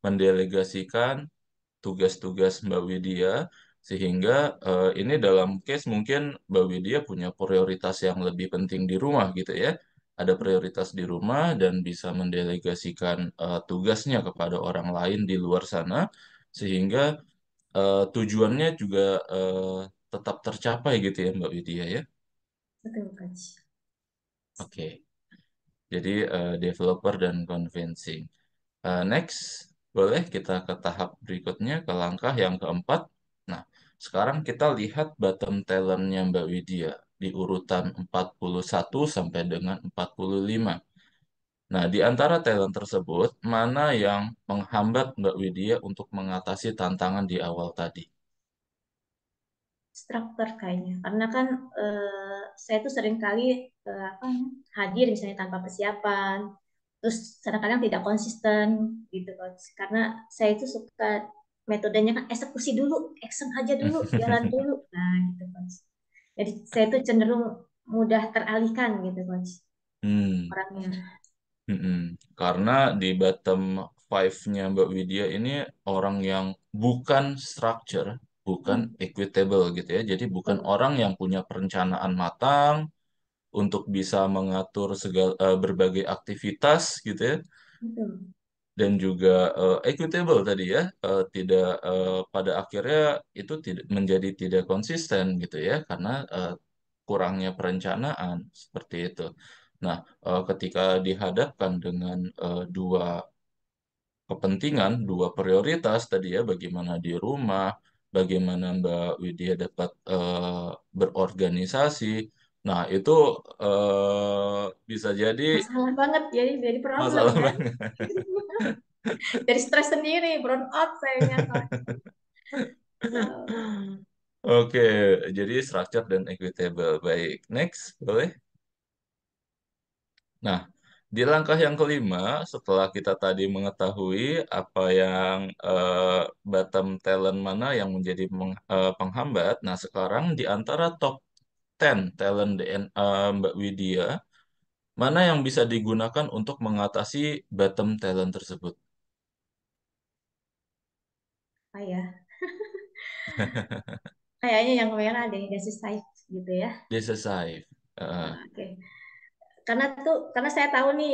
mendelegasikan tugas-tugas Mbak Widya, sehingga ini dalam case mungkin Mbak Widya punya prioritas yang lebih penting di rumah gitu ya. Ada prioritas di rumah dan bisa mendelegasikan tugasnya kepada orang lain di luar sana, sehingga tujuannya juga tetap tercapai gitu ya Mbak Widya ya. betul, Coach. Oke, jadi developer dan convincing. Next, boleh kita ke tahap berikutnya, ke langkah yang keempat. Nah, sekarang kita lihat bottom talentnya Mbak Widya di urutan 41 sampai dengan 45. Nah, di antara talent tersebut, mana yang menghambat Mbak Widya untuk mengatasi tantangan di awal tadi? Struktur kayaknya. Karena kan saya tuh sering kali apa, hadir misalnya tanpa persiapan, terus kadang-kadang tidak konsisten gitu Coach. Karena saya itu suka metodenya kan eksekusi dulu, action aja dulu, jalan dulu. Nah, gitu Coach. Jadi saya itu cenderung mudah teralihkan gitu Coach Hmm. orangnya. Mm-mm. Karena di bottom five-nya Mbak Widya ini orang yang bukan structure, bukan Hmm, equitable gitu ya. Jadi bukan betul, orang yang punya perencanaan matang untuk bisa mengatur segala berbagai aktivitas gitu ya. betul. dan juga equitable tadi ya, tidak pada akhirnya itu tidak menjadi tidak konsisten gitu ya, karena kurangnya perencanaan seperti itu. Nah, ketika dihadapkan dengan dua kepentingan, dua prioritas tadi ya, bagaimana di rumah, bagaimana Mbak Widya dapat berorganisasi. Nah, itu bisa jadi Masalah banget, jadi problem masalah kan. banget. Dari stres sendiri, burn out sayangnya Coach. Oke, jadi structure dan equitable. Baik, next, boleh? Nah, di langkah yang kelima, setelah kita tadi mengetahui apa yang bottom talent mana yang menjadi penghambat, nah sekarang di antara top 10 talent DNA Mbak Widya, mana yang bisa digunakan untuk mengatasi bottom talent tersebut? Ah ya, kayaknya yang merah deh, decisive gitu ya. Decisive. Oke. Karena saya tahu nih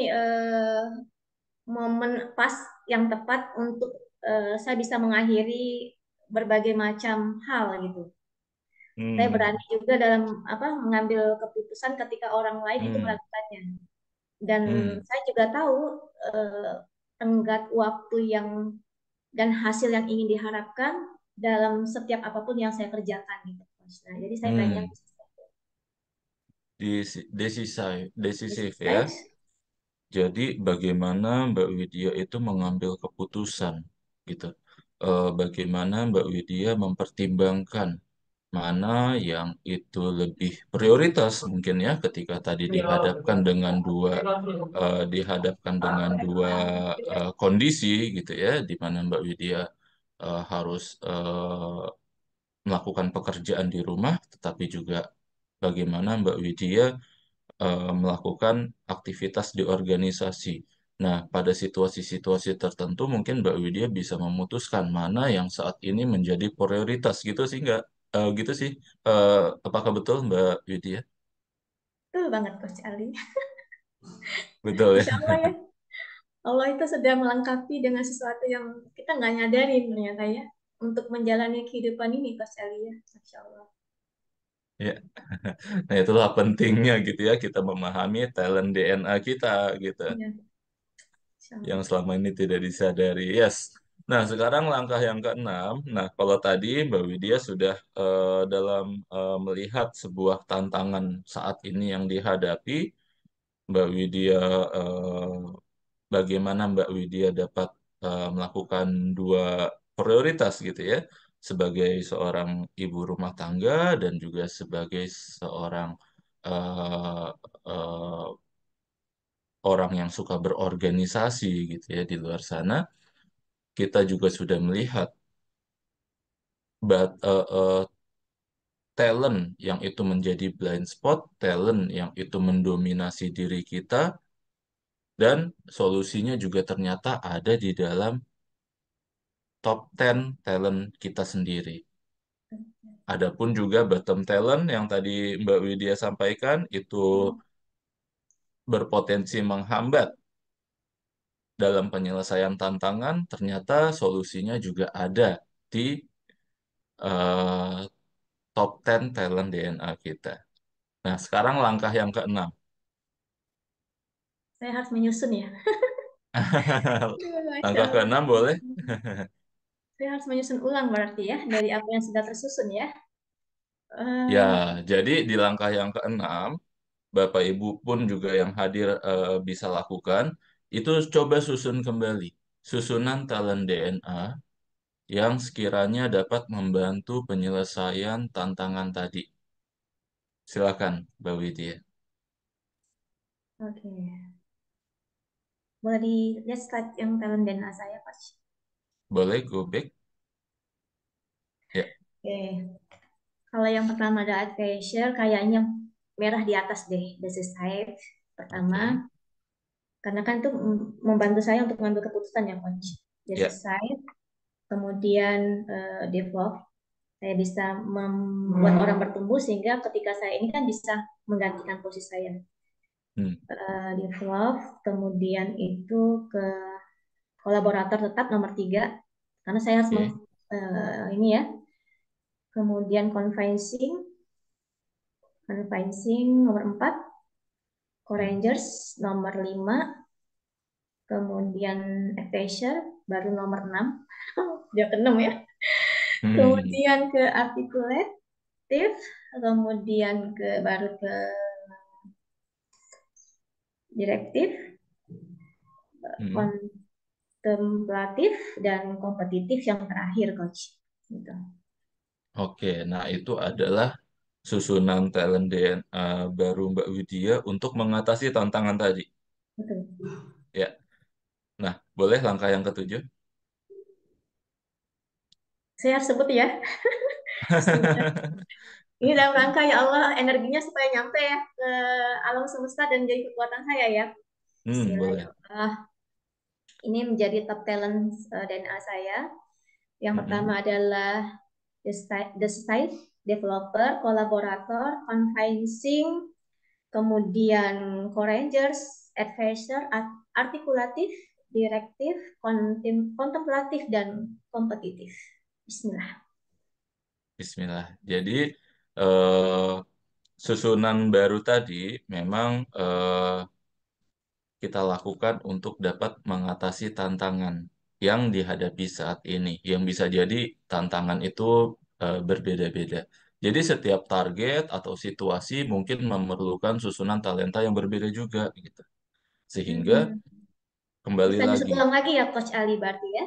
momen pas yang tepat untuk saya bisa mengakhiri berbagai macam hal gitu. Saya Hmm, berani juga dalam apa mengambil keputusan ketika orang lain itu hmm, melakukannya. Dan hmm, saya juga tahu tenggat waktu yang dan hasil yang ingin diharapkan dalam setiap apapun yang saya kerjakan gitu. Nah, jadi saya pilihnya hmm. Decisive, decisive ya. decisive. Jadi bagaimana Mbak Widya itu mengambil keputusan gitu. Bagaimana Mbak Widya mempertimbangkan mana yang itu lebih prioritas mungkin ya ketika tadi dihadapkan dengan dua kondisi gitu ya, di mana Mbak Widya harus melakukan pekerjaan di rumah, tetapi juga bagaimana Mbak Widya melakukan aktivitas di organisasi. Nah, pada situasi-situasi tertentu mungkin Mbak Widya bisa memutuskan mana yang saat ini menjadi prioritas gitu sih nggak? Gitu sih. Apakah betul Mbak Widya? Betul banget Coach Ali. Betul ya. Insya Allah ya. Allah itu sedang melengkapi dengan sesuatu yang kita nggak nyadarin ternyata ya. Untuk menjalani kehidupan ini Coach Ali ya. Masya Allah. Ya. Nah, itulah pentingnya gitu ya kita memahami talent DNA kita gitu, Ya, Masya yang Allah. selama ini tidak disadari. Yes. Nah, sekarang langkah yang keenam. Nah, kalau tadi Mbak Widya sudah dalam melihat sebuah tantangan saat ini yang dihadapi, Mbak Widya eh, bagaimana Mbak Widya dapat melakukan dua prioritas gitu ya, sebagai seorang ibu rumah tangga dan juga sebagai seorang eh, eh, orang yang suka berorganisasi gitu ya di luar sana. Kita juga sudah melihat but, talent yang itu menjadi blind spot, talent yang itu mendominasi diri kita, dan solusinya juga ternyata ada di dalam top 10 talent kita sendiri. Adapun juga bottom talent yang tadi Mbak Widya sampaikan itu berpotensi menghambat dalam penyelesaian tantangan, ternyata solusinya juga ada di eh, top 10 talent DNA kita. Nah, sekarang langkah yang keenam. Saya harus menyusun ya. Masya Langkah Allah. keenam boleh? Saya harus menyusun ulang berarti ya dari apa yang sudah tersusun ya. Ya, Eh, jadi di langkah yang keenam, Bapak Ibu pun juga yang hadir bisa lakukan, itu coba susun kembali. Susunan talent DNA yang sekiranya dapat membantu penyelesaian tantangan tadi. Silakan, Mbak Widya. Oke. Boleh dilihat slide yang talent dan saya, Coach. Boleh go back? Ya, Oke. Kalau yang pertama ada advisor, kayaknya merah di atas deh, decisive pertama. oke. Karena kan itu membantu saya untuk mengambil keputusan ya, Coach. Ya, Decisive, kemudian develop. Saya bisa membuat orang bertumbuh sehingga ketika saya ini kan bisa menggantikan posisi saya. hmm, Develop, kemudian itu ke kolaborator tetap nomor 3, karena saya harus Oke. ini ya. Kemudian convincing nomor 4, Hmm. co-rangers nomor 5, kemudian advisor baru nomor 6. Dia ke 6 ya. Hmm. Kemudian ke articulative, kemudian baru ke direktif, Hmm. kontemplatif, dan kompetitif yang terakhir, Coach. Gitu. Oke, nah itu adalah susunan talent DNA baru Mbak Widya untuk mengatasi tantangan tadi. Betul. Ya, nah boleh langkah yang ketujuh? Saya harus sebut ya. Bismillah. Ini dalam rangka ya Allah energinya supaya nyampe ya ke alam semesta dan jadi kekuatan saya ya. Boleh. Bismillahirrahmanirrahim. Ini menjadi top talent DNA saya. Yang pertama Mm-mm. adalah the site developer, kolaborator, convincing, kemudian co-rangers, advisor, artikulatif, direktif, kontemplatif, dan kompetitif. Bismillah. Bismillah. Jadi eh, susunan baru tadi memang kita lakukan untuk dapat mengatasi tantangan yang dihadapi saat ini. Yang bisa jadi tantangan itu berbeda-beda. Jadi setiap target atau situasi mungkin memerlukan susunan talenta yang berbeda juga gitu. Sehingga Hmm. kembali Bisa lagi, diulang lagi ya Coach Ali berarti ya?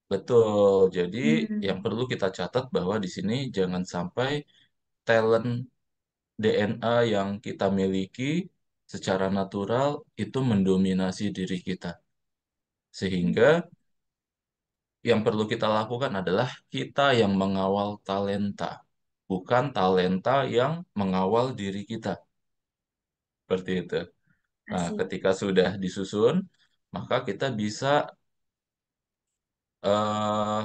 betul. Jadi yang Hmm. perlu kita catat bahwa di sini jangan sampai talent DNA yang kita miliki secara natural itu mendominasi diri kita. Sehingga yang perlu kita lakukan adalah kita yang mengawal talenta, bukan talenta yang mengawal diri kita. Seperti itu. Nah, Asik. ketika sudah disusun, maka kita bisa eh,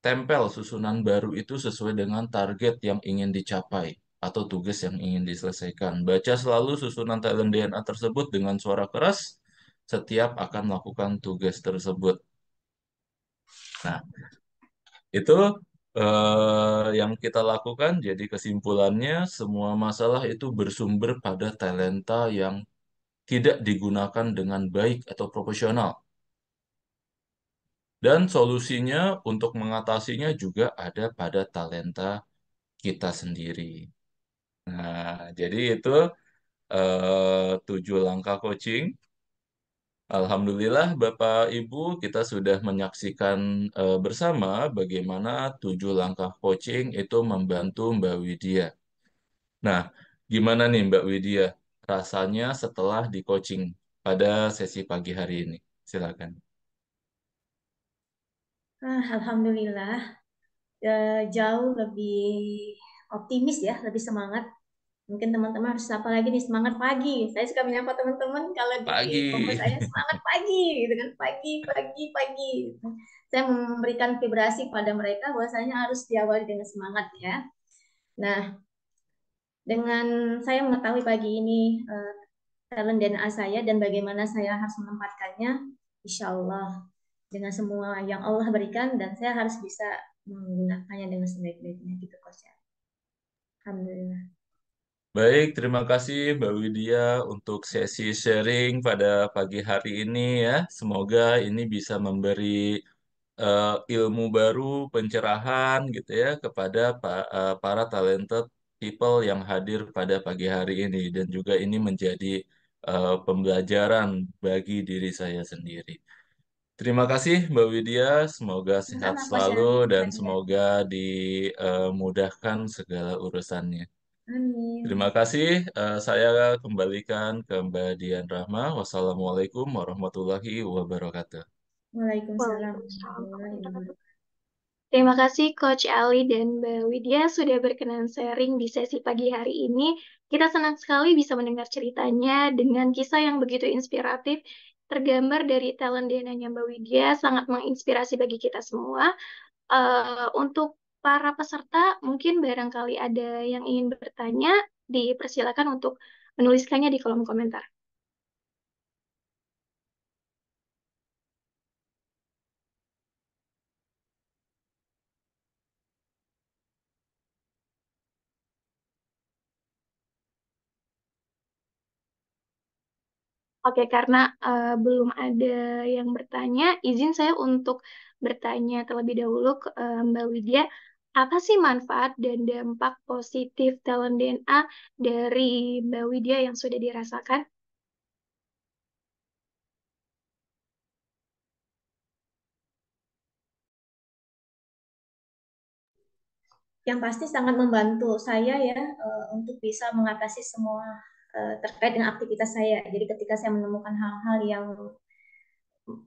tempel susunan baru itu sesuai dengan target yang ingin dicapai atau tugas yang ingin diselesaikan. Baca selalu susunan talent DNA tersebut dengan suara keras setiap akan melakukan tugas tersebut. Nah, itu yang kita lakukan. Jadi kesimpulannya, semua masalah itu bersumber pada talenta yang tidak digunakan dengan baik atau profesional. Dan solusinya untuk mengatasinya juga ada pada talenta kita sendiri. Nah, jadi itu 7 langkah coaching. Alhamdulillah, Bapak Ibu, kita sudah menyaksikan bersama bagaimana 7 langkah coaching itu membantu Mbak Widya. Nah, gimana nih Mbak Widya rasanya setelah di coaching pada sesi pagi hari ini? Silakan. Alhamdulillah jauh lebih optimis ya, lebih semangat. Mungkin teman-teman harus apa lagi nih semangat pagi. Saya suka menyapa teman-teman kalau di kelompok Pagi. saya semangat pagi, gitu kan pagi, pagi, pagi. Gitu. Saya memberikan vibrasi pada mereka bahwasanya harus diawali dengan semangat ya. Nah, dengan saya mengetahui pagi ini talent DNA saya dan bagaimana saya harus menempatkannya, insya Allah dengan semua yang Allah berikan dan saya harus bisa menggunakannya dengan sebaik-baiknya gitu Coach ya. Alhamdulillah. Baik, terima kasih Mbak Widya untuk sesi sharing pada pagi hari ini ya. Semoga ini bisa memberi ilmu baru, pencerahan gitu ya kepada para talented people yang hadir pada pagi hari ini dan juga ini menjadi pembelajaran bagi diri saya sendiri. Terima kasih Mbak Widya, semoga sehat Sama Coach selalu Ali. dan Pagi hari. semoga dimudahkan segala urusannya. Terima Amin. kasih. Saya kembalikan ke Mbak Dian Rahma. Wassalamualaikum warahmatullahi wabarakatuh. Waalaikumsalam Waalaikumsalam warahmatullahi warahmatullahi wabarakatuh. wabarakatuh. Terima kasih Coach Ali dan Mbak Widya sudah berkenan sharing di sesi pagi hari ini. Kita senang sekali bisa mendengar ceritanya dengan kisah yang begitu inspiratif, tergambar dari talent DNA-nya Mbak Widya, sangat menginspirasi bagi kita semua. Untuk para peserta, mungkin barangkali ada yang ingin bertanya, dipersilakan untuk menuliskannya di kolom komentar. Oke, karena belum ada yang bertanya, izin saya untuk bertanya terlebih dahulu ke Mbak Widya, apa sih manfaat dan dampak positif talent DNA dari Mbak Widya yang sudah dirasakan? Yang pasti sangat membantu saya ya untuk bisa mengatasi semua terkait dengan aktivitas saya. Jadi ketika saya menemukan hal-hal yang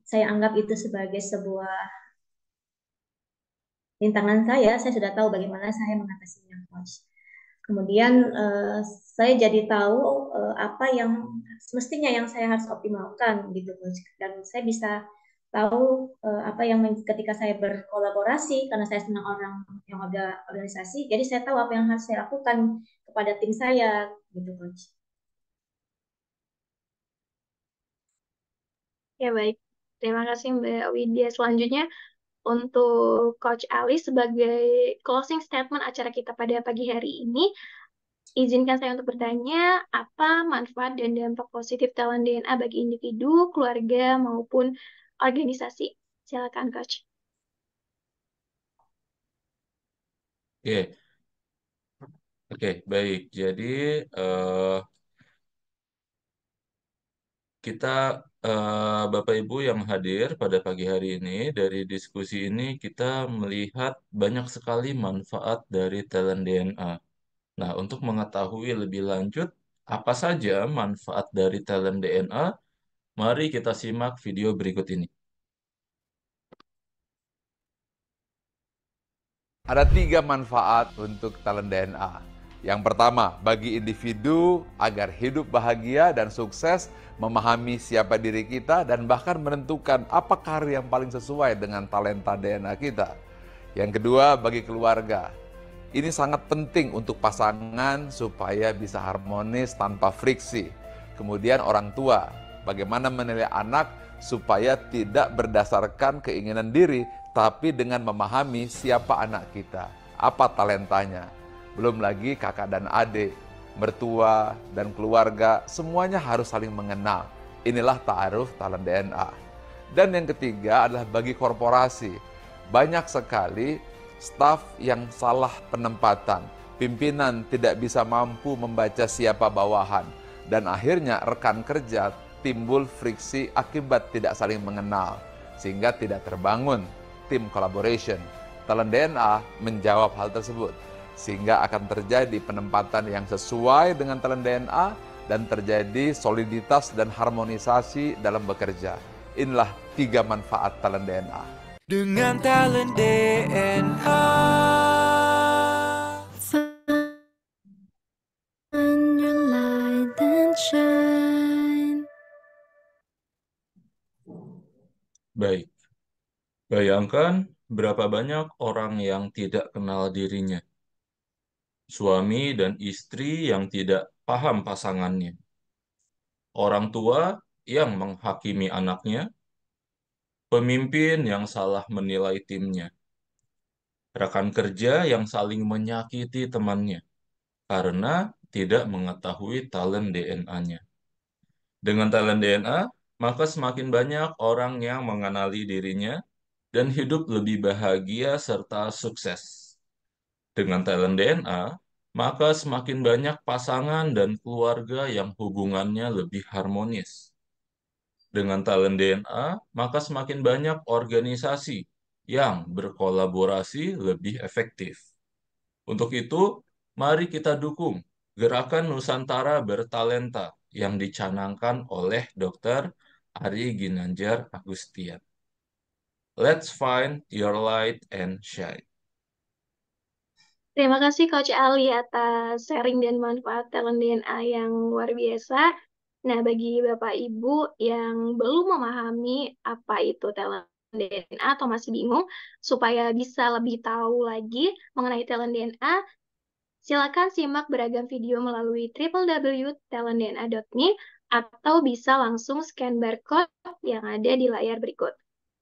saya anggap itu sebagai sebuah rintangan saya sudah tahu bagaimana saya mengatasinya, Coach. Kemudian saya jadi tahu apa yang semestinya yang saya harus optimalkan gitu, Coach. Dan saya bisa tahu apa yang ketika saya berkolaborasi karena saya senang orang yang ada organisasi, jadi saya tahu apa yang harus saya lakukan kepada tim saya gitu, Coach. Ya baik, terima kasih Mbak Widya. Selanjutnya untuk Coach Ali sebagai closing statement acara kita pada pagi hari ini, izinkan saya untuk bertanya, apa manfaat dan dampak positif talent DNA bagi individu, keluarga, maupun organisasi? Silakan, Coach. Oke, oke, baik. Jadi eh, kita Bapak Ibu yang hadir pada pagi hari ini dari diskusi ini kita melihat banyak sekali manfaat dari talent DNA. Nah, untuk mengetahui lebih lanjut apa saja manfaat dari talent DNA, mari kita simak video berikut ini. Ada 3 manfaat untuk talent DNA. Yang pertama, bagi individu agar hidup bahagia dan sukses, memahami siapa diri kita dan bahkan menentukan apa karir yang paling sesuai dengan talenta DNA kita. Yang kedua, bagi keluarga. Ini sangat penting untuk pasangan supaya bisa harmonis tanpa friksi. Kemudian orang tua, bagaimana menilai anak supaya tidak berdasarkan keinginan diri, tapi dengan memahami siapa anak kita, apa talentanya. Belum lagi kakak dan adik, mertua dan keluarga, semuanya harus saling mengenal. Inilah ta'aruf talent DNA. Dan yang ketiga adalah bagi korporasi. Banyak sekali staf yang salah penempatan, pimpinan tidak bisa mampu membaca siapa bawahan, dan akhirnya rekan kerja timbul friksi akibat tidak saling mengenal, sehingga tidak terbangun tim collaboration. Talent DNA menjawab hal tersebut, sehingga akan terjadi penempatan yang sesuai dengan talent DNA dan terjadi soliditas dan harmonisasi dalam bekerja. Inilah 3 manfaat talent DNA. Dengan talent DNA. Find your light and shine. Baik, bayangkan berapa banyak orang yang tidak kenal dirinya. Suami dan istri yang tidak paham pasangannya. Orang tua yang menghakimi anaknya. Pemimpin yang salah menilai timnya. Rekan kerja yang saling menyakiti temannya karena tidak mengetahui talent DNA-nya. Dengan talent DNA, maka semakin banyak orang yang mengenali dirinya dan hidup lebih bahagia serta sukses. Dengan talent DNA, maka semakin banyak pasangan dan keluarga yang hubungannya lebih harmonis. Dengan talent DNA, maka semakin banyak organisasi yang berkolaborasi lebih efektif. Untuk itu, mari kita dukung Gerakan Nusantara Bertalenta yang dicanangkan oleh Dr. Ari Ginanjar Agustian. Let's find your light and shine. Terima kasih Coach Ali atas sharing dan manfaat talent DNA yang luar biasa. Nah, bagi Bapak Ibu yang belum memahami apa itu talent DNA atau masih bingung, supaya bisa lebih tahu lagi mengenai talent DNA, silakan simak beragam video melalui www.talentdna.me atau bisa langsung scan barcode yang ada di layar berikut.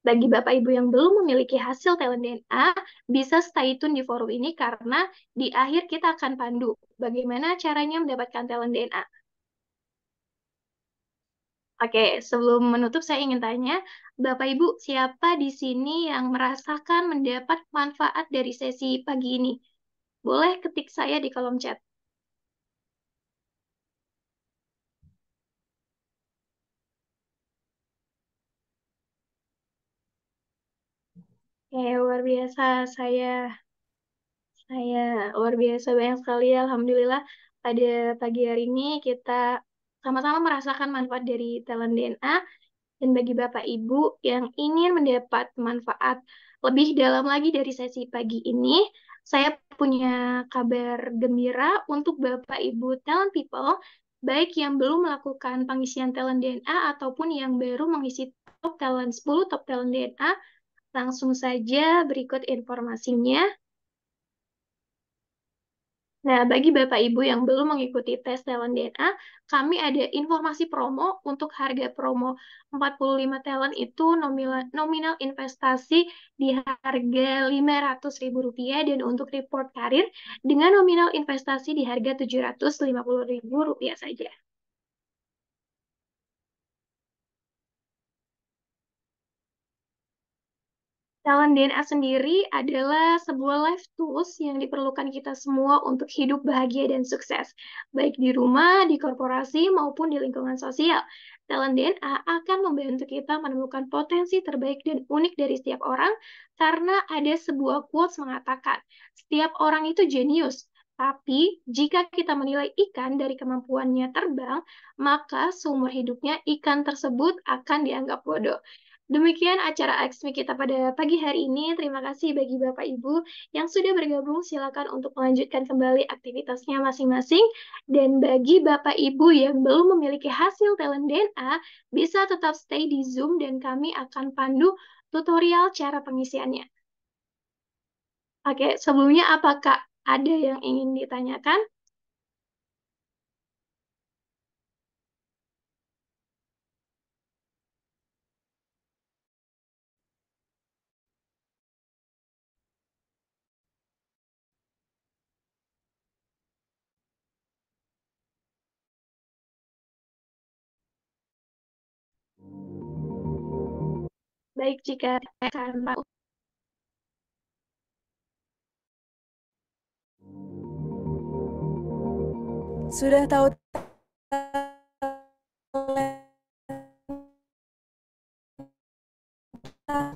Bagi Bapak Ibu yang belum memiliki hasil talent DNA, bisa stay tune di forum ini karena di akhir kita akan pandu bagaimana caranya mendapatkan talent DNA. Oke, sebelum menutup saya ingin tanya, Bapak Ibu, siapa di sini yang merasakan mendapat manfaat dari sesi pagi ini? Boleh ketik saya di kolom chat. Oke, luar biasa. Saya luar biasa banyak sekali. Alhamdulillah, pada pagi hari ini kita sama-sama merasakan manfaat dari talent DNA. Dan bagi Bapak Ibu yang ingin mendapat manfaat lebih dalam lagi dari sesi pagi ini, saya punya kabar gembira untuk Bapak Ibu talent people, baik yang belum melakukan pengisian talent DNA ataupun yang baru mengisi top talent 10 top talent DNA. Langsung saja berikut informasinya. Nah, bagi Bapak Ibu yang belum mengikuti tes talent DNA, kami ada informasi promo untuk harga promo 45 talent itu nominal investasi di harga Rp500.000 dan untuk report karir dengan nominal investasi di harga Rp750.000 saja. Talent DNA sendiri adalah sebuah life tools yang diperlukan kita semua untuk hidup bahagia dan sukses, baik di rumah, di korporasi, maupun di lingkungan sosial. Talent DNA akan membantu kita menemukan potensi terbaik dan unik dari setiap orang, karena ada sebuah quotes mengatakan, setiap orang itu jenius, tapi jika kita menilai ikan dari kemampuannya terbang, maka seumur hidupnya ikan tersebut akan dianggap bodoh. Demikian acara Aksmi kita pada pagi hari ini. Terima kasih bagi Bapak Ibu yang sudah bergabung. Silakan untuk melanjutkan kembali aktivitasnya masing-masing. Dan bagi Bapak Ibu yang belum memiliki hasil talent DNA, bisa tetap stay di Zoom dan kami akan pandu tutorial cara pengisiannya. Oke, sebelumnya apakah ada yang ingin ditanyakan? Baik, jika akan Sudah tahu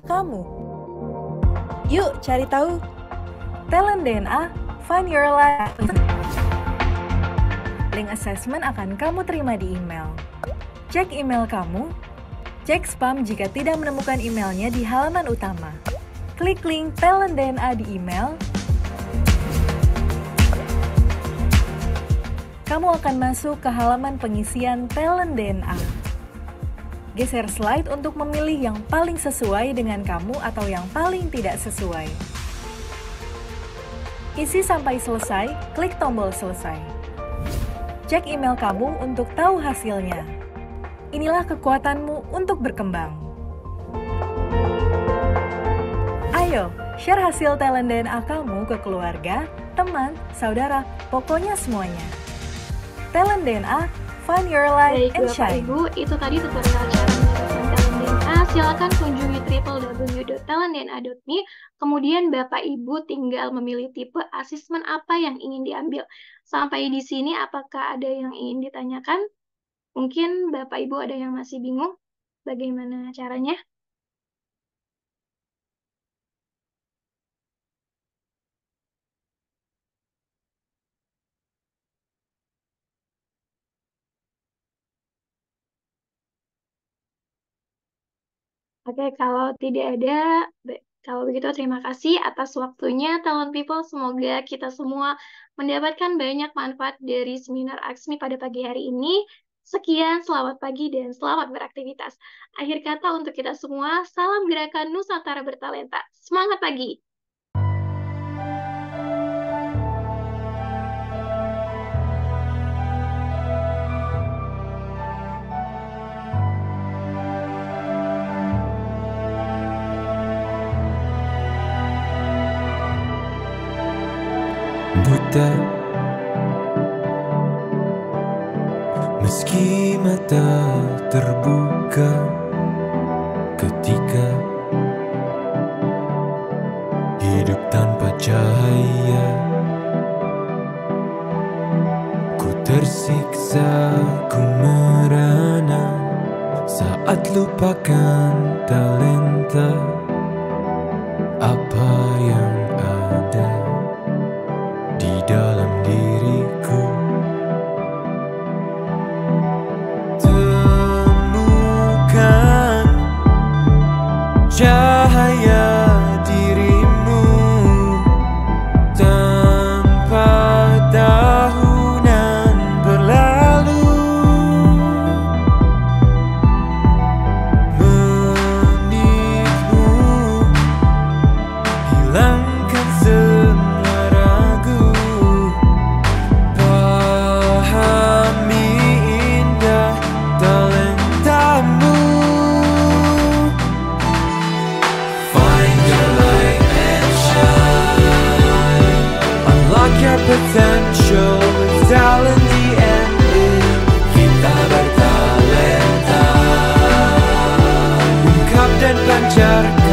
kamu? Yuk cari tahu. Talent DNA, find your life. Link assessment akan kamu terima di email. Cek email kamu. Cek spam jika tidak menemukan emailnya di halaman utama. Klik link Talent DNA di email. Kamu akan masuk ke halaman pengisian Talent DNA. Geser slide untuk memilih yang paling sesuai dengan kamu atau yang paling tidak sesuai. Isi sampai selesai, klik tombol selesai. Cek email kamu untuk tahu hasilnya. Inilah kekuatanmu untuk berkembang. Ayo, share hasil talent DNA kamu ke keluarga, teman, saudara, pokoknya semuanya. Talent DNA, find your light Baik, and Bapak shine. Ibu, itu tadi tutorial cara mendapatkan talent DNA. Silakan kunjungi www.talentdna.me. Kemudian Bapak Ibu tinggal memilih tipe asesmen apa yang ingin diambil. Sampai di sini apakah ada yang ingin ditanyakan? Mungkin Bapak Ibu ada yang masih bingung bagaimana caranya? Oke, kalau tidak ada, kalau begitu terima kasih atas waktunya, Talent People. Semoga kita semua mendapatkan banyak manfaat dari seminar Aksmi pada pagi hari ini. Sekian, selamat pagi dan selamat beraktivitas. Akhir kata untuk kita semua, salam gerakan Nusantara Bertalenta. Semangat pagi! Buta Meski mata terbuka ketika hidup tanpa cahaya, ku tersiksa, ku merana saat lupakan talenta apa yang ada di dalam diriku. Temukan cahaya dirimu tanpa tahunan berlalu, menitmu hilangkan semua ragu, pahami indah talentamu. Find your light and shine, unlock your potential with talent the end in. Kita bertalenta, ungkap dan pancarkan